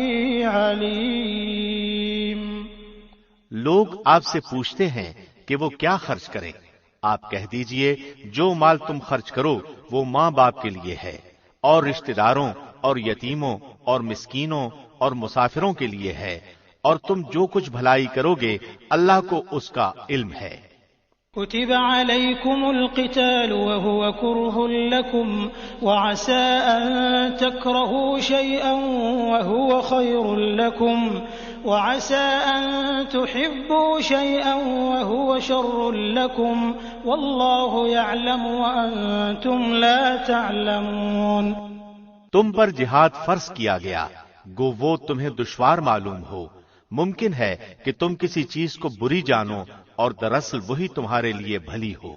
عليم۔ لوگ آپ سے پوچھتے ہیں کہ وہ کیا خرچ کریں، آپ کہہ دیجئے جو مال تم خرچ کرو وہ ماں باپ کے لیے ہے، اور رشتہ داروں اور یتیموں اور مسکینوں اور مسافروں کے لیے ہے، اور تم جو کچھ بھلائی کرو گے اللہ کو اس کا علم ہے۔ كتب عليكم القتال وهو كره لكم وعسى أن تكرهوا شيئا وهو خير لكم وعسى أن تحبوا شيئا وهو شر لكم والله يعلم وأنتم لا تعلمون۔ تم پر جہاد فرض کیا گیا، گو وہ تمہیں دشوار معلوم ہو، ممکن ہے کہ تم کسی چیز کو بری جانو اور دراصل وہی تمہارے لیے بھلی ہو،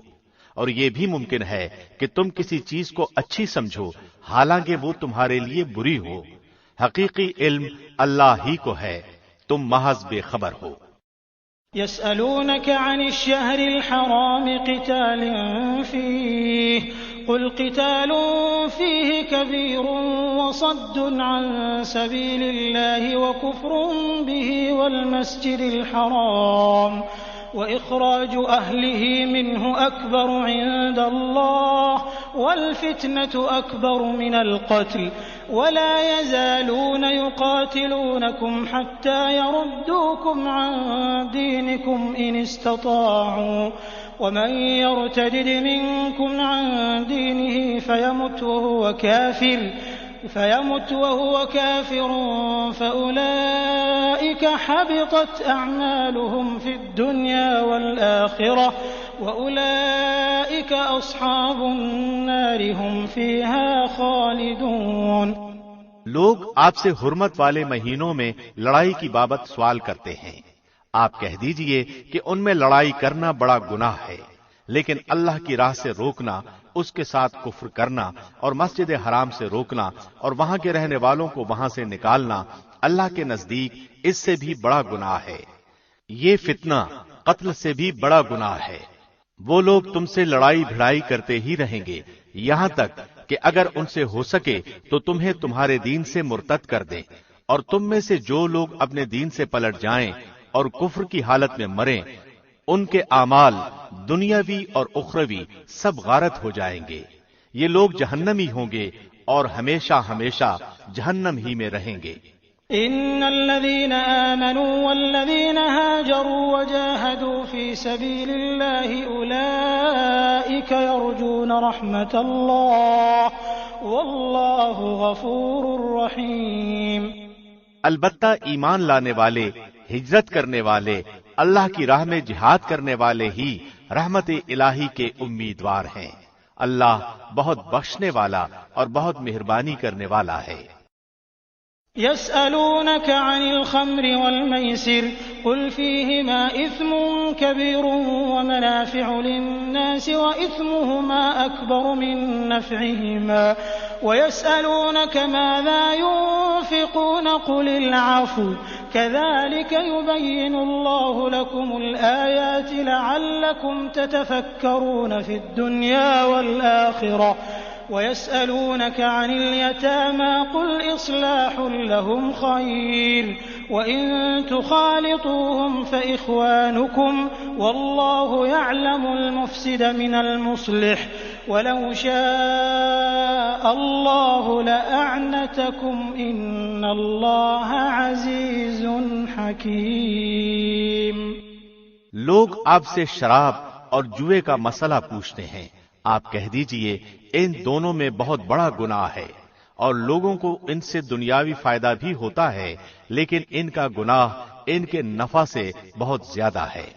اور یہ بھی ممکن ہے کہ تم کسی چیز کو اچھی سمجھو حالانکہ وہ تمہارے لیے بری ہو۔ حقیقی علم اللہ ہی کو ہے، تم محض بے خبر ہو۔ يسألونك عن الشهر الحرام قتال فيه قل قتال فيه كبير وصد عن سبيل الله وكفر به والمسجد الحرام وإخراج أهله منه أكبر عند الله والفتنة أكبر من القتل ولا يزالون يقاتلونكم حتى يردوكم عن دينكم إن استطاعوا ومن يرتدد منكم عن دينه فيمت وهو كافر فأولئك حبطت أعمالهم في الدنيا والآخرة وأولئك أصحاب النار هم فيها خالدون۔ لوگ آپ سے حرمت والے مہینوں میں لڑائی کی بابت سوال کرتے ہیں، آپ کہہ دیجئے کہ ان میں لڑائی کرنا بڑا گناہ ہے، لیکن اللہ کی راہ سے روکنا، اس کے ساتھ کفر کرنا اور مسجد حرام سے روکنا اور وہاں کے رہنے والوں کو وہاں سے نکالنا اللہ کے نزدیک اس سے بھی بڑا گناہ ہے۔ یہ فتنہ قتل سے بھی بڑا گناہ ہے۔ وہ لوگ تم سے لڑائی بھڑائی کرتے ہی رہیں گے یہاں تک کہ اگر ان سے ہو سکے تو تمہیں تمہارے دین سے مرتد کر دیں، اور تم میں سے جو لوگ اپنے دین سے پلٹ جائیں اور کفر کی حالت میں مریں، ان کے اعمال دنیاوی اور اخروی سب غارت ہو جائیں گے۔ یہ لوگ جہنمی ہوں گے اور ہمیشہ ہمیشہ جہنم ہی میں رہیں گے۔ ان الذين آمنوا والذين هاجروا وجاهدوا في سبيل الله اولئك يرجون رحمة الله والله غفور رحيم۔ البتہ ایمان لانے والے، ہجرت کرنے والے، اللہ کی راہ میں جہاد کرنے والے ہی رحمت الہی کے امیدوار ہیں۔ اللہ بہت بخشنے والا اور بہت مہربانی کرنے والا ہے۔ يسألونك عن الخمر والميسر قل فيهما إثم كبير ومنافع للناس وإثمهما أكبر من نفعهما ويسألونك ماذا ينفقون قل العفو كذلك يبين الله لكم الآيات لعلكم تتفكرون في الدنيا والآخرة ويسألونك عن اليتامى قل إصلاح لهم خير وإن تخالطوهم فإخوانكم والله يعلم المفسد من المصلح ولو شاء الله لأعنتكم إن الله عزيز حكيم۔ لوگ آپ سے شراب اور جوئے کا مسئلہ پوچھتے ہیں، آپ کہہ دیجئے ان دونوں میں بہت بڑا گناہ ہے، اور لوگوں کو ان سے دنیاوی فائدہ بھی ہوتا ہے، لیکن ان کا گناہ ان کے نفع سے بہت زیادہ ہے۔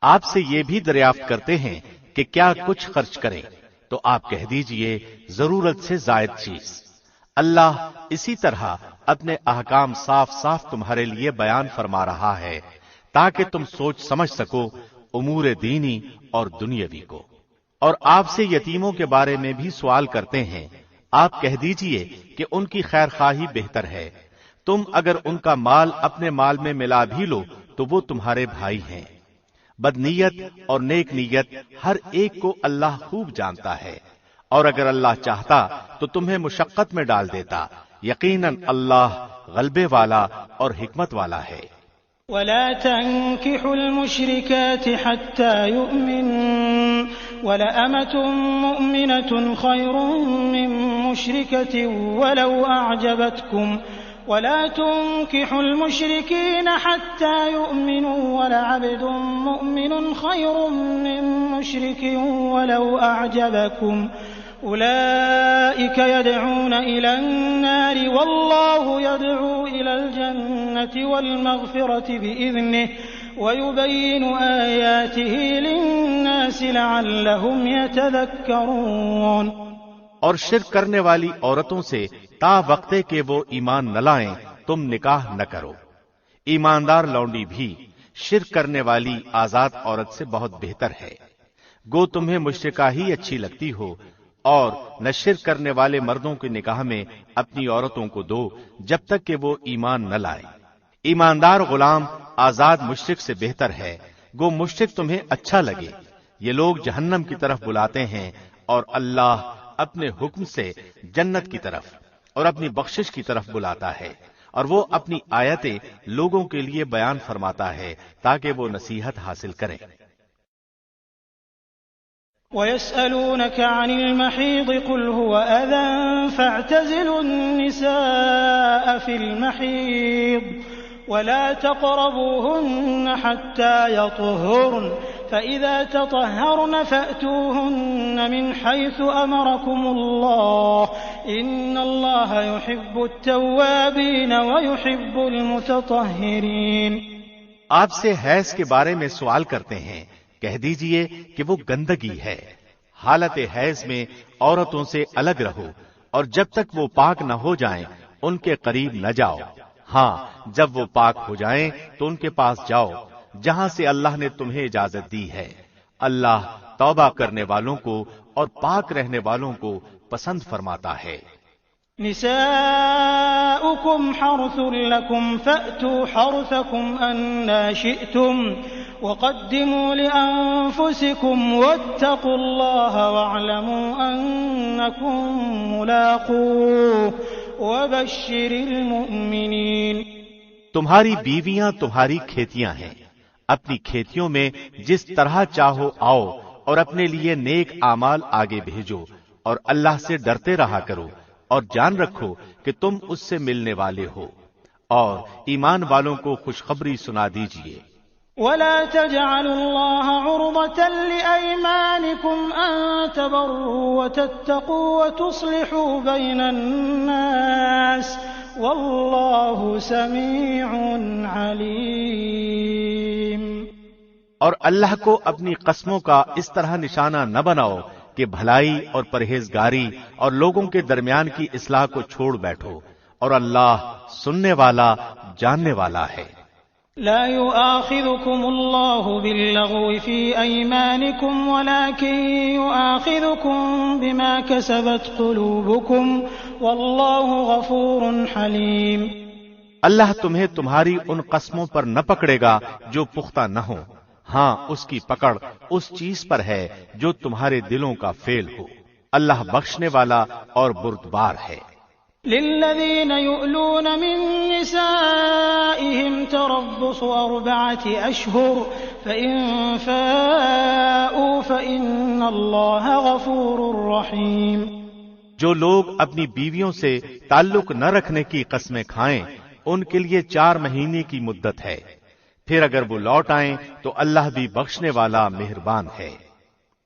آپ سے یہ بھی دریافت کرتے ہیں کہ کیا کچھ خرچ کریں، تو آپ کہہ دیجئے ضرورت سے زائد چیز۔ اللہ اسی طرح اپنے احکام صاف صاف تمہارے لیے بیان فرما رہا ہے تاکہ تم سوچ سمجھ سکو امور دینی اور دنیاوی کو۔ اور آپ سے یتیموں کے بارے میں بھی سوال کرتے ہیں، آپ کہہ دیجئے کہ ان کی خیر خواہی بہتر ہے۔ تم اگر ان کا مال اپنے مال میں ملا بھی لو تو وہ تمہارے بھائی ہیں۔ بدنیت اور نیک نیت ہر ایک کو اللہ خوب جانتا ہے، اور اگر اللہ چاہتا تو تمہیں مشقت میں ڈال دیتا، یقیناً اللہ غلبے والا اور حکمت والا ہے۔ ولا تنكحوا المشركات حتى يؤمنوا ولأمة مؤمنة خير من مشركة ولو أعجبتكم ولا تنكحوا المشركين حتى يؤمنوا ولعبد مؤمن خير من مشرك ولو أعجبكم أولئك يدعون إلى النار والله يدعو إلى الجنة والمغفرة بإذنه ويبين آياته للناس لعلهم يتذكرون۔ اور شرک کرنے والی عورتوں سے تا وقتے کہ وہ ایمان نہ لائیں تم نکاح نہ کرو۔ ایماندار لونڈی بھی شرک کرنے والی آزاد عورت سے بہت بہتر ہے۔ گو تمہیں مشرکہ ہی اچھی لگتی ہو، اور نہ شرک کرنے والے مردوں کے نکاح میں اپنی عورتوں کو دو جب تک کہ وہ ایمان نہ لائے۔ ایماندار غلام آزاد مشرک سے بہتر ہے، گو مشرک تمہیں اچھا لگے۔ یہ لوگ جہنم کی طرف بلاتے ہیں، اور اللہ اپنے حکم سے جنت کی طرف اور اپنی بخشش کی طرف بلاتا ہے، اور وہ اپنی آیتیں لوگوں کے لیے بیان فرماتا ہے تاکہ وہ نصیحت حاصل کریں۔ ويسألونك عن المحيض قل هو أذى فاعتزلوا النساء في المحيض ولا تقربوهن حتى يطهرن فإذا تطهرن فأتوهن من حيث أمركم الله إن الله يحب التوابين ويحب المتطهرين۔ آپ سے حیض کے بارے میں سوال کرتے ہیں، کہہ دیجئے کہ وہ گندگی ہے۔ حالت حیض میں عورتوں سے الگ رہو، اور جب تک وہ پاک نہ ہو جائیں ان کے قریب نہ جاؤ۔ ہاں، جب وہ پاک ہو جائیں تو ان کے پاس جاؤ جہاں سے اللہ نے تمہیں اجازت دی ہے۔ اللہ توبہ کرنے والوں کو اور پاک رہنے والوں کو پسند فرماتا ہے۔ نساؤكم حرث لكم فأتوا حرثكم أنى شئتم وقدموا لأنفسكم واتقوا الله واعلموا أنكم ملاقوه وبشر المؤمنين۔ تمہاری بیویاں تمہاری کھیتیاں ہیں، اپنی کھیتیوں میں جس طرح چاہو آؤ اور اپنے لیے نیک اعمال آگے بھیجو، اور اللہ سے ڈرتے رہا کرو، اور جان رکھو کہ تم اس سے ملنے والے ہو، اور ایمان والوں کو خوشخبری سنا دیجیے۔ ولا تجعلوا الله عرضة لأيمانكم أن تبروا وتتقوا وتصلحوا بين الناس والله سميع عليم۔ اور اللہ کو اپنی قسموں کا اس طرح نشانہ نہ بناؤ کہ بھلائی اور پرہیزگاری اور لوگوں کے درمیان کی اصلاح کو چھوڑ بیٹھو، اور اللہ سننے والا جاننے والا ہے۔ لا يؤاخذكم الله باللغو في أيمانكم ولكن يؤاخذكم بما كسبت قلوبكم والله غفور حليم۔ اللہ تمہیں تمہاری ان قسموں پر نہ پکڑے گا جو پختہ نہ ہو، ہاں اس کی پکڑ اس چیز پر ہے جو تمہارے دلوں کا فعل ہو۔ اللہ بخشنے والا اور بردبار ہے۔ للذين يؤلون من نسائهم تربص 4 أشهر فإن فاءوا فإن الله غفور رحيم۔ جو لوگ اپنی بیویوں سے تعلق نہ رکھنے کی قسمیں کھائیں ان کے لیے 4 مہینے کی مدت ہے، پھر اگر وہ لوٹ آئیں تو اللہ بھی بخشنے والا مہربان ہے۔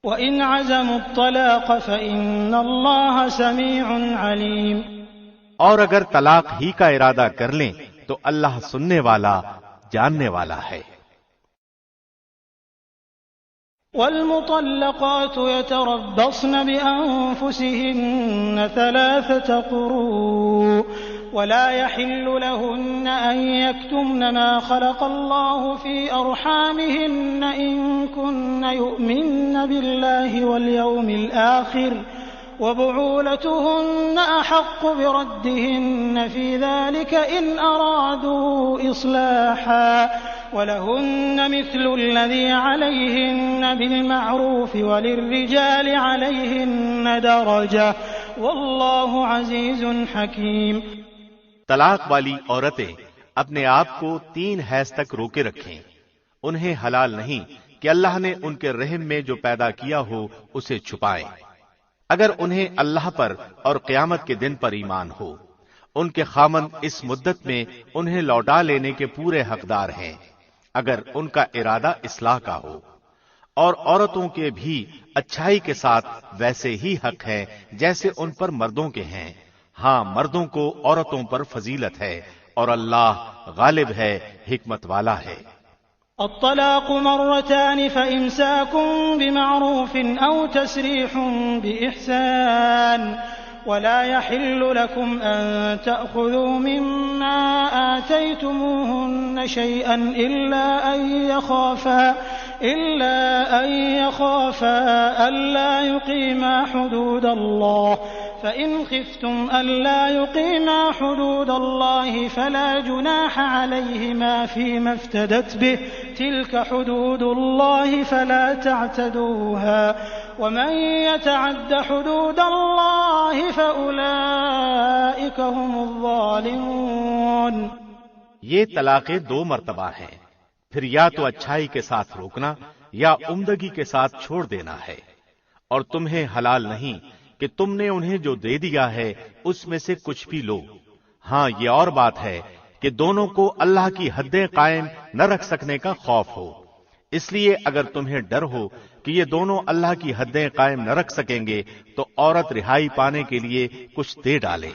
وإن عزموا الطلاق فإن الله سميع عليم۔ اور اگر طلاق ہی کا ارادہ کر لیں تو اللہ سننے والا جاننے والا ہے۔ والمطلقات يتربصن بأنفسهن 3 قروء ولا يحل لهن أن يكتمن ما خلق الله في أرحامهن إن كن يؤمن بالله واليوم الآخر وبعولتهن أحق بردهن في ذلك إن أرادوا إصلاحا ولهن مثل الذي عليهن بالمعروف وللرجال عليهن درجة والله عزيز حكيم۔ طلاق والی عورتیں اپنے آپ کو 3 حیض تک روکے رکھیں۔ انہیں حلال نہیں کہ اللہ نے ان کے رحم میں جو پیدا کیا ہو اسے چھپائیں، اگر انہیں اللہ پر اور قیامت کے دن پر ایمان ہو۔ ان کے خامند اس مدت میں انہیں لوٹا لینے کے پورے حقدار ہیں اگر ان کا ارادہ اصلاح کا ہو، اور عورتوں کے بھی اچھائی کے ساتھ ویسے ہی حق ہے جیسے ان پر مردوں کے ہیں۔ ہاں، مردوں کو عورتوں پر فضیلت ہے اور اللہ غالب ہے، حکمت والا ہے۔ الطلاق 2 فإمساك بمعروف أو تسريح بإحسان ولا يحل لكم أن تأخذوا مما آتيتموهن شيئا إلا أن يخافا ألا يقيما حدود الله فإن خفتم ألا يقيما حدود الله فلا جناح عليهما فيما افتدت به تلك حدود الله فلا تعتدوها ومن يتعد حدود الله فأولئك هم الظالمون۔ یہ طلاقیں 2 مرتبہ ہیں، پھر یا تو اچھائی کے ساتھ روکنا یا عمدگی کے ساتھ چھوڑ دینا ہے، اور تمہیں حلال نہیں کہ تم نے انہیں جو دے دیا ہے اس میں سے کچھ بھی لو۔ ہاں، یہ اور بات ہے کہ دونوں کو اللہ کی حدیں قائم نہ رکھ سکنے کا خوف ہو۔ اس لیے اگر تمہیں ڈر ہو کہ یہ دونوں اللہ کی حدیں قائم نہ رکھ سکیں گے تو عورت رہائی پانے کے لیے کچھ دے ڈالے،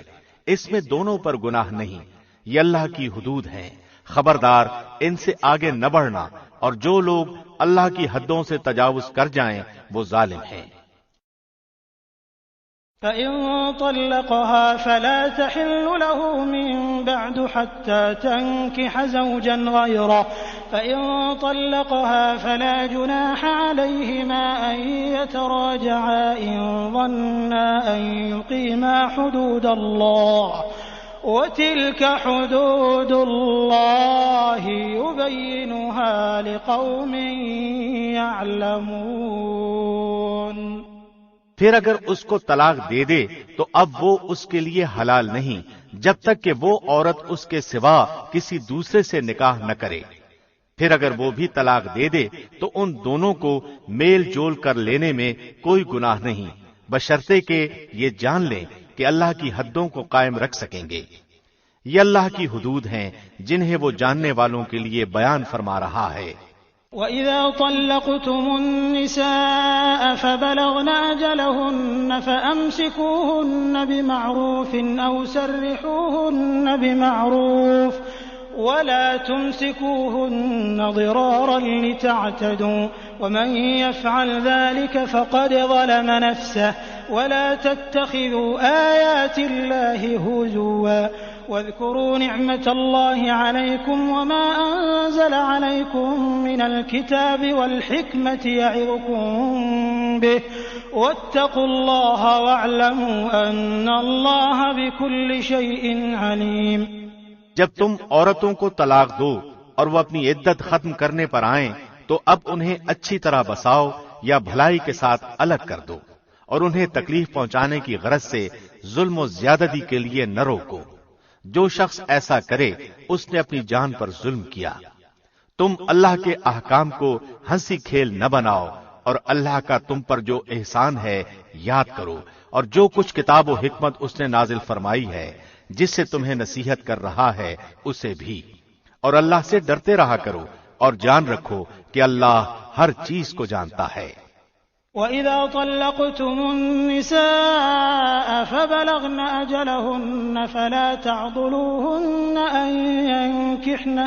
اس میں دونوں پر گناہ نہیں، یہ اللہ کی حدود ہیں، خبردار ان سے آگے نہ بڑھنا، اور جو لوگ اللہ کی حدوں سے تجاوز کر جائیں وہ ظالم ہیں۔ فإن طلقها فلا تحل له من بعد حتى تنكح زوجا غيره فإن طلقها فلا جناح عليهما أن يتراجعا إن ظنا أن يقيما حدود الله وتلك حدود الله يبينها لقوم يعلمون۔ پھر اگر اس کو طلاق دے دے تو اب وہ اس کے لیے حلال نہیں جب تک کہ وہ عورت اس کے سوا کسی دوسرے سے نکاح نہ کرے۔ پھر اگر وہ بھی طلاق دے دے تو ان دونوں کو میل جول کر لینے میں کوئی گناہ نہیں، بشرطے کہ یہ جان لیں کہ اللہ کی حدوں کو قائم رکھ سکیں گے۔ یہ اللہ کی حدود ہیں جنہیں وہ جاننے والوں کے لیے بیان فرما رہا ہے۔ وَإِذَا طَلَّقْتُمُ النِّسَاءَ فَبَلَغْنَ أَجَلَهُنَّ فَأَمْسِكُوهُنَّ بِمَعْرُوفٍ أَوْ سَرِّحُوهُنَّ بِمَعْرُوفٍ وَلَا تُمْسِكُوهُنَّ ضِرَارًا لِتَعْتَدُوا وَمَنْ يَفْعَلْ ذَلِكَ فَقَدْ ظَلَمَ نَفْسَهُ وَلَا تَتَّخِذُوا آيَاتِ اللَّهِ هُزُوًا واذكروا نعمة الله عليكم وما أنزل عليكم من الكتاب والحكمة يعظكم به واتقوا الله واعلموا أن الله بكل شيء عليم۔ جب تم عورتوں کو طلاق دو اور وہ اپنی عدت ختم کرنے پر آئیں تو اب انہیں اچھی طرح بساؤ یا بھلائی کے ساتھ الگ کر دو، اور انہیں تکلیف پہنچانے کی غرض سے ظلم و زیادتی کے لیے نہ روکو۔ جو شخص ایسا کرے اس نے اپنی جان پر ظلم کیا۔ تم اللہ کے احکام کو ہنسی کھیل نہ بناؤ، اور اللہ کا تم پر جو احسان ہے یاد کرو، اور جو کچھ کتاب و حکمت اس نے نازل فرمائی ہے جس سے تمہیں نصیحت کر رہا ہے اسے بھی، اور اللہ سے ڈرتے رہا کرو، اور جان رکھو کہ اللہ ہر چیز کو جانتا ہے۔ وَإِذَا طَلَّقْتُمُ النِّسَاءَ فَبَلَغْنَ أَجَلَهُنَّ فَلَا تَعْضُلُوهُنَّ أَن يَنكِحْنَ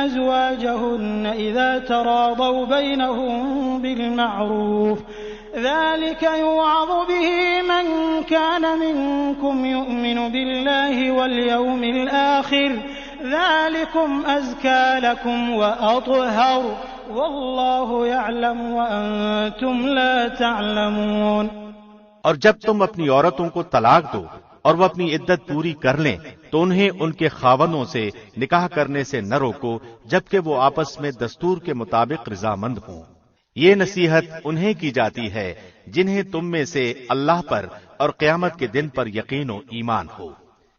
أَزْوَاجَهُنَّ إِذَا تَرَاضَوْا بَيْنَهُم بِالْمَعْرُوفِ ذَلِكَ يُوعَظُ بِهِ مَن كَانَ مِنكُمْ يُؤْمِنُ بِاللَّهِ وَالْيَوْمِ الْآخِرِ ذَلِكُمْ أَزْكَى لَكُمْ وَأَطْهَرُ وَاللَّهُ يَعْلَمُ وَأَنْتُمْ لَا تَعْلَمُونَ۔ اور جب تم اپنی عورتوں کو طلاق دو اور وہ اپنی عدت پوری کر لیں تو انہیں ان کے خاوندوں سے نکاح کرنے سے نہ روکو جبکہ وہ آپس میں دستور کے مطابق رضامند ہوں۔ یہ نصیحت انہیں کی جاتی ہے جنہیں تم میں سے اللہ پر اور قیامت کے دن پر یقین و ایمان ہو۔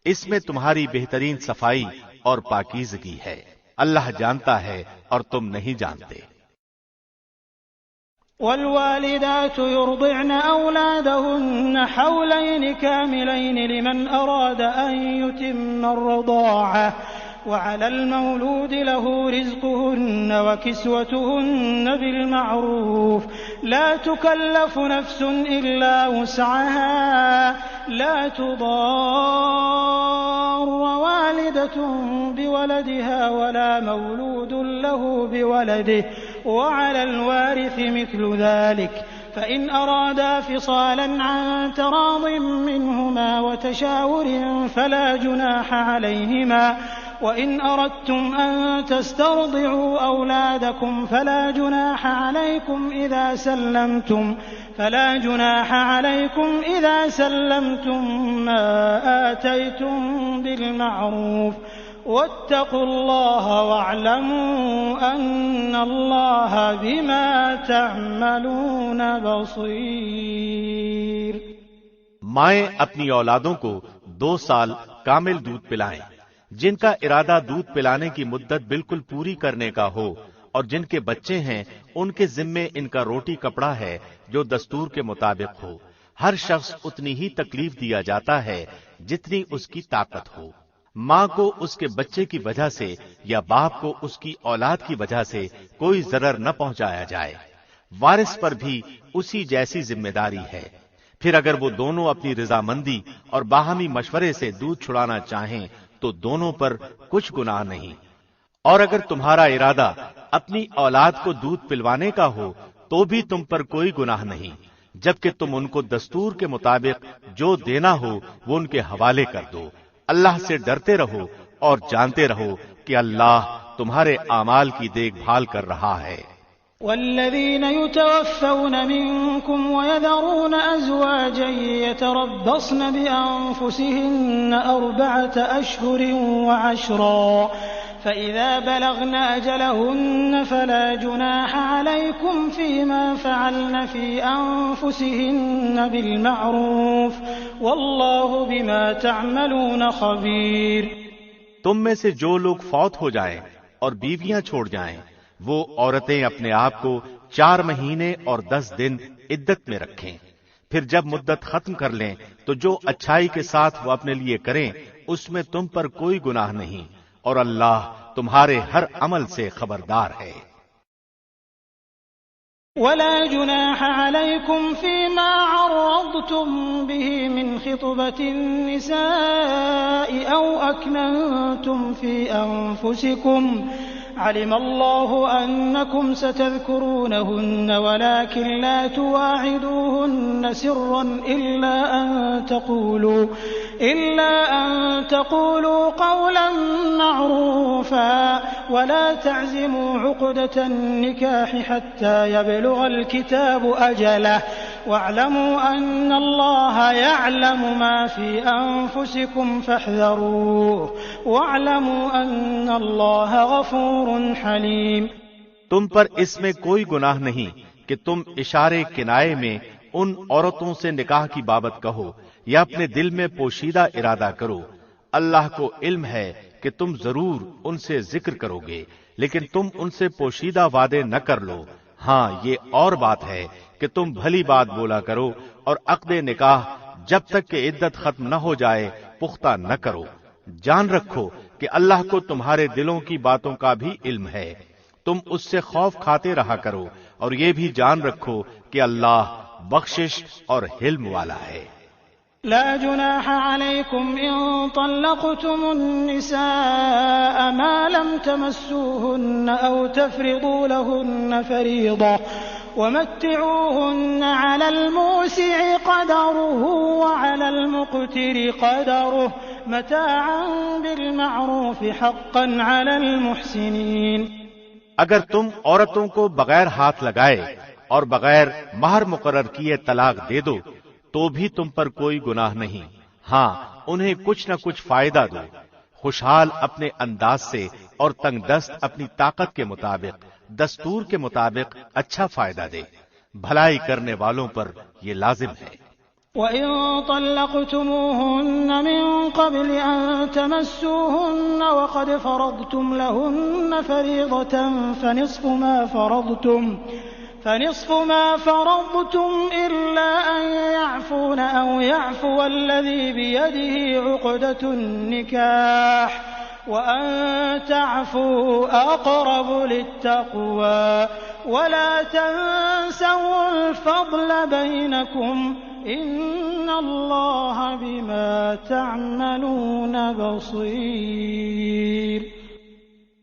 اس میں تمہاری بہترین صفائی اور پاکیزگی ہے، اللہ جانتا ہے اور تم نہیں جانتے۔ والوالدات يرضعن أولادهن حولين كاملين لمن أراد أن يتم الرضاعة وعلى المولود له رزقهن وكسوتهن بالمعروف لا تكلف نفس إلا وسعها لا تضار والدة بولدها ولا مولود له بولده وعلى الوارث مثل ذلك فإن أرادا فصالا عن تراض منهما وتشاور فلا جناح عليهما وإن أردتم أن تسترضعوا أولادكم فلا جناح عليكم إذا سلمتم ما آتيتم بالمعروف واتقوا الله واعلموا أن الله بما تعملون بصير۔ مائیں اپنی اولادوں کو 2 سال کامل دودھ پلائیں۔ جن کا ارادہ دودھ پلانے کی مدت بالکل پوری کرنے کا ہو اور جن کے بچے ہیں ان کے ذمے ان کا روٹی کپڑا ہے جو دستور کے مطابق ہو۔ ہر شخص اتنی ہی تکلیف دیا جاتا ہے جتنی اس کی طاقت ہو۔ ماں کو اس کے بچے کی وجہ سے یا باپ کو اس کی اولاد کی وجہ سے کوئی ضرر نہ پہنچایا جائے۔ وارث پر بھی اسی جیسی ذمہ داری ہے۔ پھر اگر وہ دونوں اپنی رضامندی اور باہمی مشورے سے دودھ چھڑانا چاہیں تو دونوں پر کچھ گناہ نہیں۔ اور اگر تمہارا ارادہ اپنی اولاد کو دودھ پلوانے کا ہو تو بھی تم پر کوئی گناہ نہیں، جبکہ تم ان کو دستور کے مطابق جو دینا ہو وہ ان کے حوالے کر دو۔ اللہ سے ڈرتے رہو اور جانتے رہو کہ اللہ تمہارے اعمال کی دیکھ بھال کر رہا ہے۔ والذين يتوفون منكم ويذرون أزواجا يتربصن بأنفسهن 4 أشهر وعشرا فإذا بلغن أجلهن فلا جناح عليكم فيما فعلن في أنفسهن بالمعروف والله بما تعملون خبير۔ تم میں سے جو لوگ فوت ہو جائیں اور بیویاں چھوڑ جائیں وہ عورتیں اپنے آپ کو 4 مہینے اور 10 دن عدت میں رکھیں، پھر جب مدت ختم کر لیں تو جو اچھائی کے ساتھ وہ اپنے لیے کریں اس میں تم پر کوئی گناہ نہیں، اور اللہ تمہارے ہر عمل سے خبردار ہے۔ ولا جناح عليكم فيما عرضتم به من خطبة النساء أو أكننتم في أنفسكم علم الله أنكم ستذكرونهن ولكن لا تواعدوهن سرا إلا أن تقولوا قولا معروفا ولا تعزموا عقدة النكاح حتى يبلغ الكتاب أجله واعلموا أن الله يعلم ما في أنفسكم فاحذروه واعلموا أن الله غفور حليم۔ تم پر اس میں کوئی گناہ نہیں کہ تم اشارے کنائے میں ان عورتوں سے نکاح کی بابت کہو یا اپنے دل میں پوشیدہ ارادہ کرو۔ اللہ کو علم ہے کہ تم ضرور ان سے ذکر کرو گے، لیکن تم ان سے پوشیدہ وعدے نہ کر لو۔ ہاں یہ اور بات ہے کہ تم بھلی بات بولا کرو اور عقد نکاح جب تک کہ عدت ختم نہ ہو جائے پختہ نہ کرو۔ جان رکھو کہ اللہ کو تمہارے دلوں کی باتوں کا بھی علم ہے، تم اس سے خوف کھاتے رہا کرو، اور یہ بھی جان رکھو کہ اللہ بخشش اور حلم والا ہے۔ لا جناح عليكم إن طلقتم النساء ما لم تمسوهن أو تفرضوا لهن فريضة ومتعوهن على الموسع قدره وعلى المقتر قدره متاعا بالمعروف حقا على المحسنين۔ اگر تم عورتوں کو بغیر ہاتھ لگائے اور بغیر مہر مقرر کیے طلاق دے دو تو بھی تم پر کوئی گناہ نہیں، ہاں انہیں کچھ نہ کچھ فائدہ دو، خوشحال اپنے انداز سے اور تنگ دست اپنی طاقت کے مطابق دستور کے مطابق اچھا فائدہ دے، بھلائی کرنے والوں پر یہ لازم ہے۔ وَإِن طَلَّقْتُمُوهُنَّ مِن قَبْلِ أَن تَمَسُّوهُنَّ وَقَدْ فَرَضْتُمْ لَهُنَّ فَرِيضَةً فنصف ما فرضتم إلا أن يعفون أو يعفو الذي بيده عقدة النكاح وأن تعفوا أقرب للتقوى ولا تنسوا الفضل بينكم إن الله بما تعملون بصير۔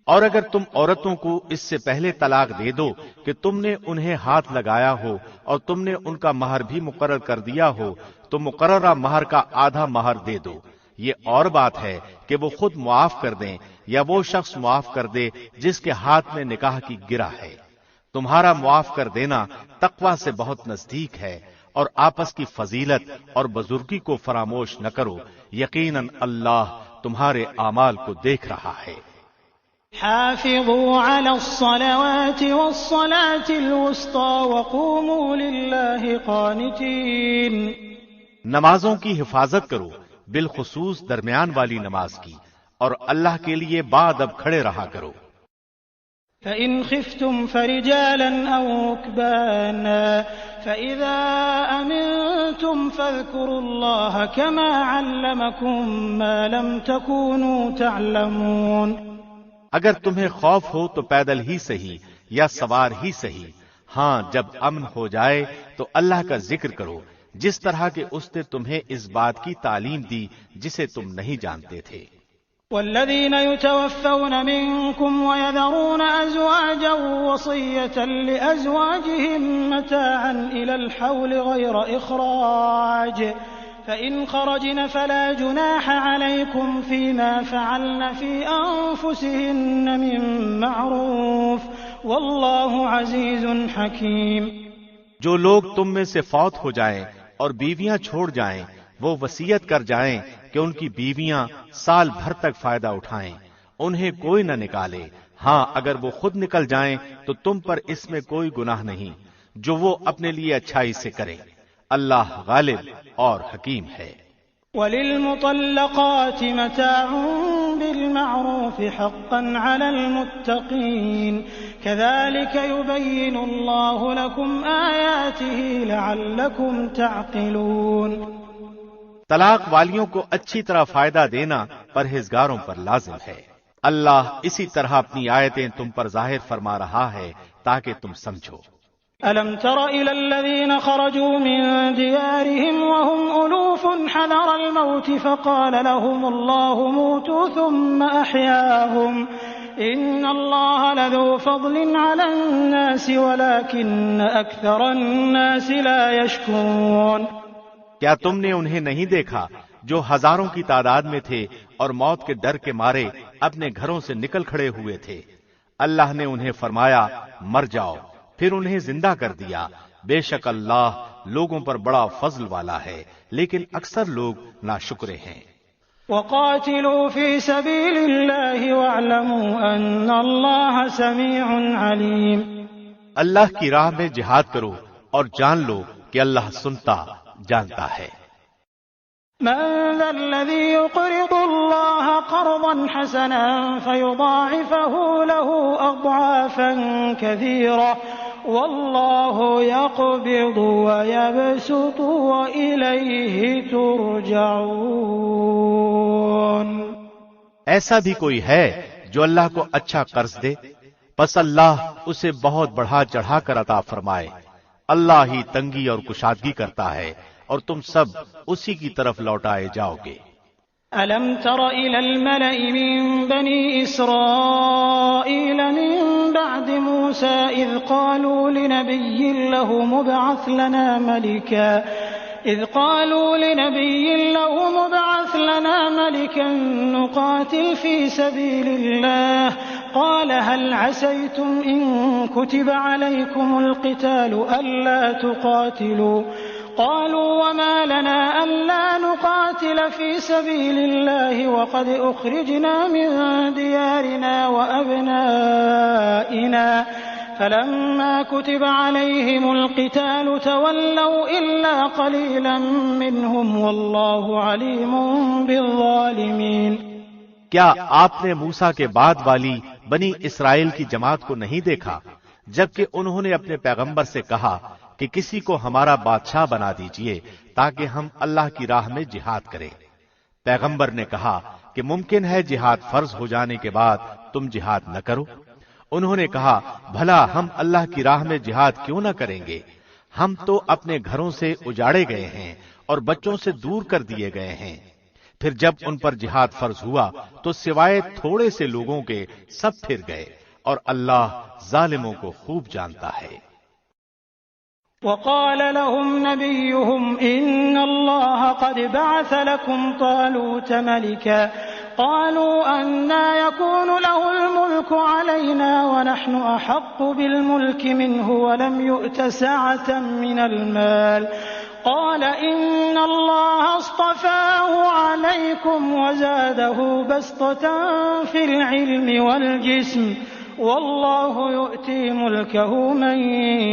اور اگر تم عورتوں کو اس سے پہلے طلاق دے دو کہ تم نے انہیں ہاتھ لگایا ہو اور تم نے ان کا مہر بھی مقرر کر دیا ہو تو مقررہ مہر کا آدھا مہر دے دو۔ یہ اور بات ہے کہ وہ خود معاف کر دیں یا وہ شخص معاف کر دے جس کے ہاتھ میں نکاح کی گرہ ہے۔ تمہارا معاف کر دینا تقوی سے بہت نزدیک ہے، اور آپس کی فضیلت اور بزرگی کو فراموش نہ کرو، یقیناً اللہ تمہارے اعمال کو دیکھ رہا ہے۔ حافظوا على الصلوات والصلاة الوسطى وقوموا لله قانتين۔ نمازوں کی حفاظت کرو، بالخصوص درمیان والی نماز کی، اور اللہ کے لیے بعد اب کھڑے رہا کرو۔ فإن خفتم فرجالا أو ركبانا فإذا أمنتم فاذكروا الله كما علمكم ما لم تكونوا تعلمون۔ اگر تمہیں خوف ہو تو پیدل ہی صحیح یا سوار ہی صحیح، ہاں جب امن ہو جائے تو اللہ کا ذکر کرو جس طرح کہ اس نے تمہیں اس بات کی تعلیم دی جسے تم نہیں جانتے تھے۔ والذين يتوفون منكم ويذرون أزواجا وصية لأزواجهم متاعا إلى الحول غير إخراج فإن خرجن فلا جناح عليكم فيما فعلن في أنفسهن من معروف والله عزيز حكيم۔ جو لوگ تم میں سے فوت ہو جائیں اور بیویاں چھوڑ جائیں وہ وصیت کر جائیں کہ ان کی بیویاں سال بھر تک فائدہ اٹھائیں، انہیں کوئی نہ نکالے، ہاں اگر وہ خود نکل جائیں تو تم پر اس میں کوئی گناہ نہیں جو وہ اپنے لیے اچھائی سے کریں، اللہ غالب اور حکیم ہے۔ وَلِلْمُطَلَّقَاتِ مَتَاعٌ بِالْمَعْرُوفِ حَقًّا عَلَى الْمُتَّقِينَ كَذَلِكَ يُبَيِّنُ اللَّهُ لَكُمْ آيَاتِهِ لَعَلَّكُمْ تَعْقِلُونَ۔ طلاق والیوں کو اچھی طرح فائدہ دینا پرہیزگاروں پر لازم ہے، اللہ اسی طرح اپنی آیتیں تم پر ظاہر فرما رہا ہے تاکہ تم سمجھو۔ أَلَمْ تَرَ إِلَى الَّذِينَ خَرَجُوا مِن دِيَارِهِمْ وَهُمْ أُلُوفٌ حَذَرَ الْمَوْتِ فَقَالَ لَهُمُ اللَّهُ مُوتُوا ثُمَّ أَحْيَاهُمْ إِنَّ اللَّهَ لَذُو فَضْلٍ عَلَى النَّاسِ وَلَكِنَّ أَكْثَرَ النَّاسِ لَا يَشْكُرُونَ۔ کیا تم نے انہیں نہیں دیکھا جو ہزاروں کی تعداد میں تھے اور موت کے ڈر کے مارے اپنے گھروں سے نکل کھڑے ہوئے تھے؟ اللہ نے انہیں فرمایا مر جاؤ، پھر انہیں زندہ کر دیا، بے شک اللہ لوگوں پر بڑا فضل والا ہے لیکن اکثر لوگ ناشکرے ہیں۔ وَقَاتِلُوا فِي سَبِيلِ اللَّهِ وَاعْلَمُوا أَنَّ اللَّهَ سَمِيعٌ عَلِيمٌ۔ اللہ کی راہ میں جہاد کرو اور جان لو کہ اللہ سنتا جانتا ہے۔ من ذا الذي يقرض الله قرضا حسنا فيضاعفه له أضعافا كثيرة والله يقبض ويبسط وإليه ترجعون۔ ایسا بھی کوئی ہے جو اللہ کو اچھا قرض دے، پس اللہ اسے بہت بڑھا چڑھا کر عطا فرمائے، اللہ ہی تنگی اور کشادگی کرتا ہے اور تم سب اسی کی طرف لوٹائے جاؤ گے۔ أَلَمْ تَرَ إِلَى الْمَلَإِ مِن بَنِي إِسْرَائِيلَ مِن بَعْدِ مُوسَىٰ إِذْ قَالُوا لِنَبِيٍّ لَّهُ مُبْعَثْ لَنَا مَلِكًا نُقَاتِلْ فِي سَبِيلِ اللَّهِ قَالَ هَلْ عَسَيْتُمْ إِن كُتِبَ عَلَيْكُمُ الْقِتَالُ أَلَّا تُقَاتِلُوا قالوا وما لنا ألا نقاتل في سبيل الله وقد أخرجنا من ديارنا وأبنائنا فلما كتب عليهم القتال تولوا إلا قليلا منهم والله عليم بالظالمين۔ کیا آپ نے موسیٰ کے بعد والی بنی اسرائیل کی جماعت کو نہیں دیکھا جبکہ انہوں نے اپنے پیغمبر سے کہا کہ کسی کو ہمارا بادشاہ بنا دیجئے تاکہ ہم اللہ کی راہ میں جہاد کریں؟ پیغمبر نے کہا کہ ممکن ہے جہاد فرض ہو جانے کے بعد تم جہاد نہ کرو؟ انہوں نے کہا بھلا ہم اللہ کی راہ میں جہاد کیوں نہ کریں گے؟ ہم تو اپنے گھروں سے اجاڑے گئے ہیں اور بچوں سے دور کر دیے گئے ہیں۔ پھر جب ان پر جہاد فرض ہوا تو سوائے تھوڑے سے لوگوں کے سب پھر گئے اور اللہ ظالموں کو خوب جانتا ہے۔ وقال لهم نبيهم إن الله قد بعث لكم طالوت ملكا قالوا أنى يكون له الملك علينا ونحن أحق بالملك منه ولم يؤت سعة من المال قال إن الله اصطفاه عليكم وزاده بسطة في العلم والجسم والله يؤتي ملكه من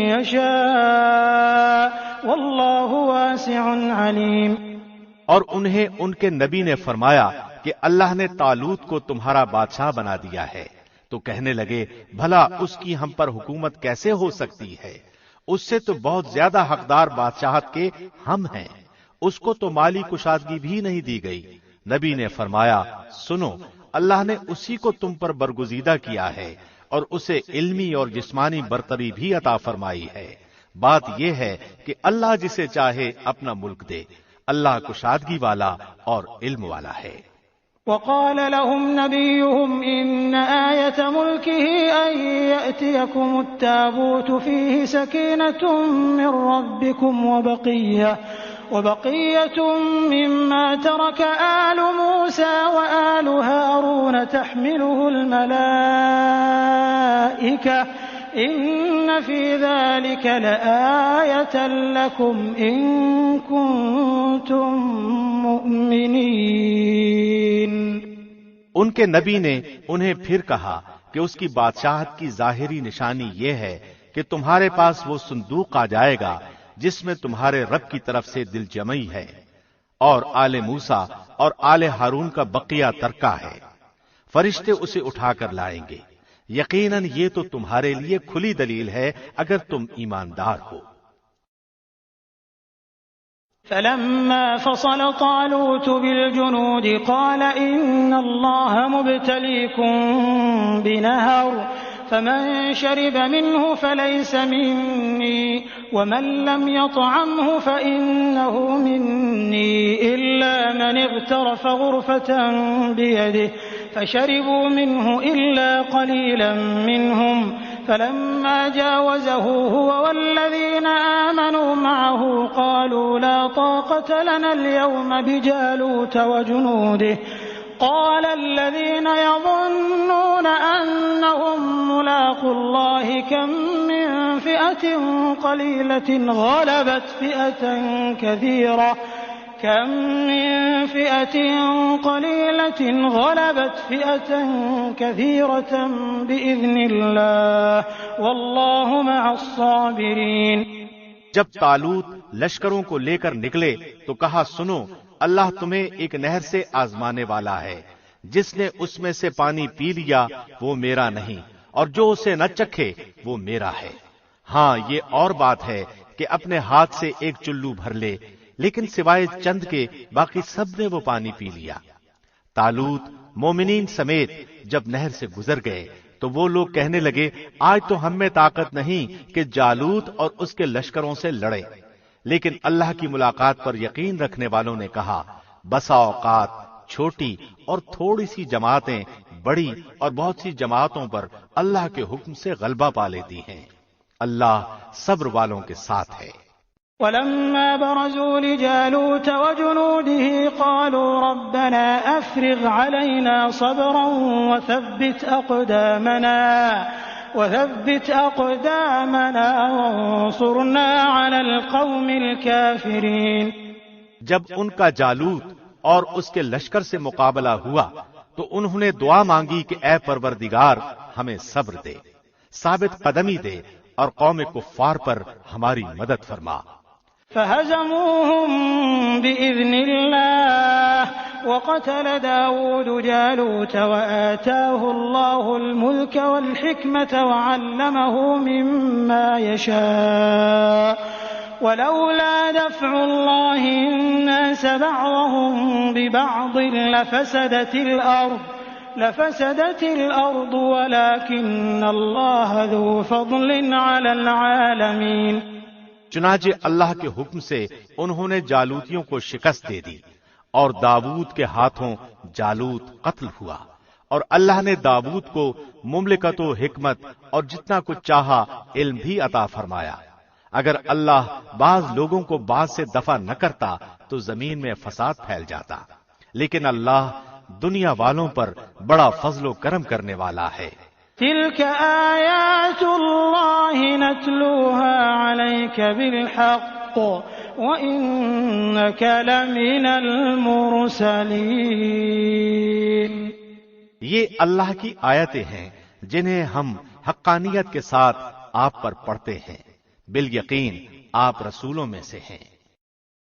يشاء والله واسع عليم۔ اور انہیں ان کے نبی نے فرمایا کہ اللہ نے طالوت کو تمہارا بادشاہ بنا دیا ہے، تو تو کہنے لگے بھلا اس کی ہم پر حکومت کیسے ہو سکتی ہے؟ اس سے تو بہت زیادہ حقدار بادشاہت کے ہم ہیں، اس کو تو مالی کشادگی بھی نہیں دی گئی۔ نبی نے فرمایا سنو، اللہ نے اسی کو تم پر برگزیدہ کیا ہے اور اسے علمی اور جسمانی برتری بھی عطا فرمائی ہے۔ بات یہ ہے کہ اللہ جسے چاہے اپنا ملک دے، اللہ کشادگی والا اور علم والا ہے۔ وقال لهم نبيهم إن آية ملكه أن يأتيكم التابوت فيه سكينة من ربكم وبقية مما ترك آل موسى وآل هارون تحمله الملائكة إن في ذلك لآية لكم إن كنتم مؤمنين۔ ان کے نبی نے انہیں پھر کہا کہ اس کی بادشاہت کی ظاہری نشانی یہ ہے کہ تمہارے پاس وہ صندوق آ جائے گا جس میں تمہارے رب کی طرف سے دل جمعی ہے اور آل موسیٰ اور آل ہارون کا بقیہ ترکہ ہے، فرشتے اسے اٹھا کر لائیں گے۔ یقیناً یہ تو تمہارے لیے کھلی دلیل ہے اگر تم ایماندار ہو۔ فلما فصل طالوت بالجنود قال إن الله مبتليكم بنهر فمن شرب منه فليس مني ومن لم يطعمه فإنه مني إلا من اغترف غرفة بيده فشربوا منه إلا قليلا منهم فلما جاوزه هو والذين آمنوا معه قالوا لا طاقة لنا اليوم بجالوت وجنوده قال الذين يظنون أنهم ملاقو الله كم من فئة قليلة غلبت فئة كثيرة بإذن الله والله مع الصابرين۔ جب طالوت لشکروں کو لے کر نکلے تو کہا سنو، اللہ تمہیں ایک نہر سے آزمانے والا ہے، جس نے اس میں سے پانی پی لیا وہ میرا نہیں، اور جو اسے نہ چکھے وہ میرا ہے۔ ہاں یہ اور بات ہے کہ اپنے ہاتھ سے ایک چلو بھر لے، لیکن سوائے چند کے باقی سب نے وہ پانی پی لیا۔ طالوت مومنین سمیت جب نہر سے گزر گئے تو وہ لوگ کہنے لگے آج تو ہم میں طاقت نہیں کہ جالوت اور اس کے لشکروں سے لڑے، لیکن اللہ کی ملاقات پر یقین رکھنے والوں نے کہا بسا اوقات چھوٹی اور تھوڑی سی جماعتیں بڑی اور بہت سی جماعتوں پر اللہ کے حکم سے غلبہ پا لیتی ہیں، اللہ صبر والوں کے ساتھ ہے۔ ولما برزوا لجالوت وجنوده قالوا ربنا أفرغ علينا صبرا وثبت أقدامنا وانصرنا على القوم الكافرين۔ جب ان کا جالوت اور اس کے لشکر سے مقابلہ ہوا تو انہوں نے دعا مانگی کہ اے پروردگار ہمیں صبر دے، ثابت قدمی دے اور قوم کفار پر ہماری مدد فرما۔ فهزموهم بإذن الله وقتل داود جالوت وآتاه الله الملك والحكمة وعلمه مما يشاء ولولا دفع الله الناس بعضهم ببعض لفسدت الأرض ولكن الله ذو فضل على العالمين۔ چنانچہ اللہ کے حکم سے انہوں نے جالوتیوں کو شکست دے دی اور داود کے ہاتھوں جالوت قتل ہوا، اور اللہ نے داود کو مملکت و حکمت اور جتنا کچھ چاہا علم بھی عطا فرمایا۔ اگر اللہ بعض لوگوں کو بعض سے دفع نہ کرتا تو زمین میں فساد پھیل جاتا، لیکن اللہ دنیا والوں پر بڑا فضل و کرم کرنے والا ہے۔ تلك آیات اللہ نتلوها علیک بالحق وإنک لمن المرسلین۔ یہ اللہ کی آیتیں ہیں جنہیں ہم حقانیت کے ساتھ آپ پر پڑھتے ہیں، بالیقین آپ رسولوں میں سے ہیں۔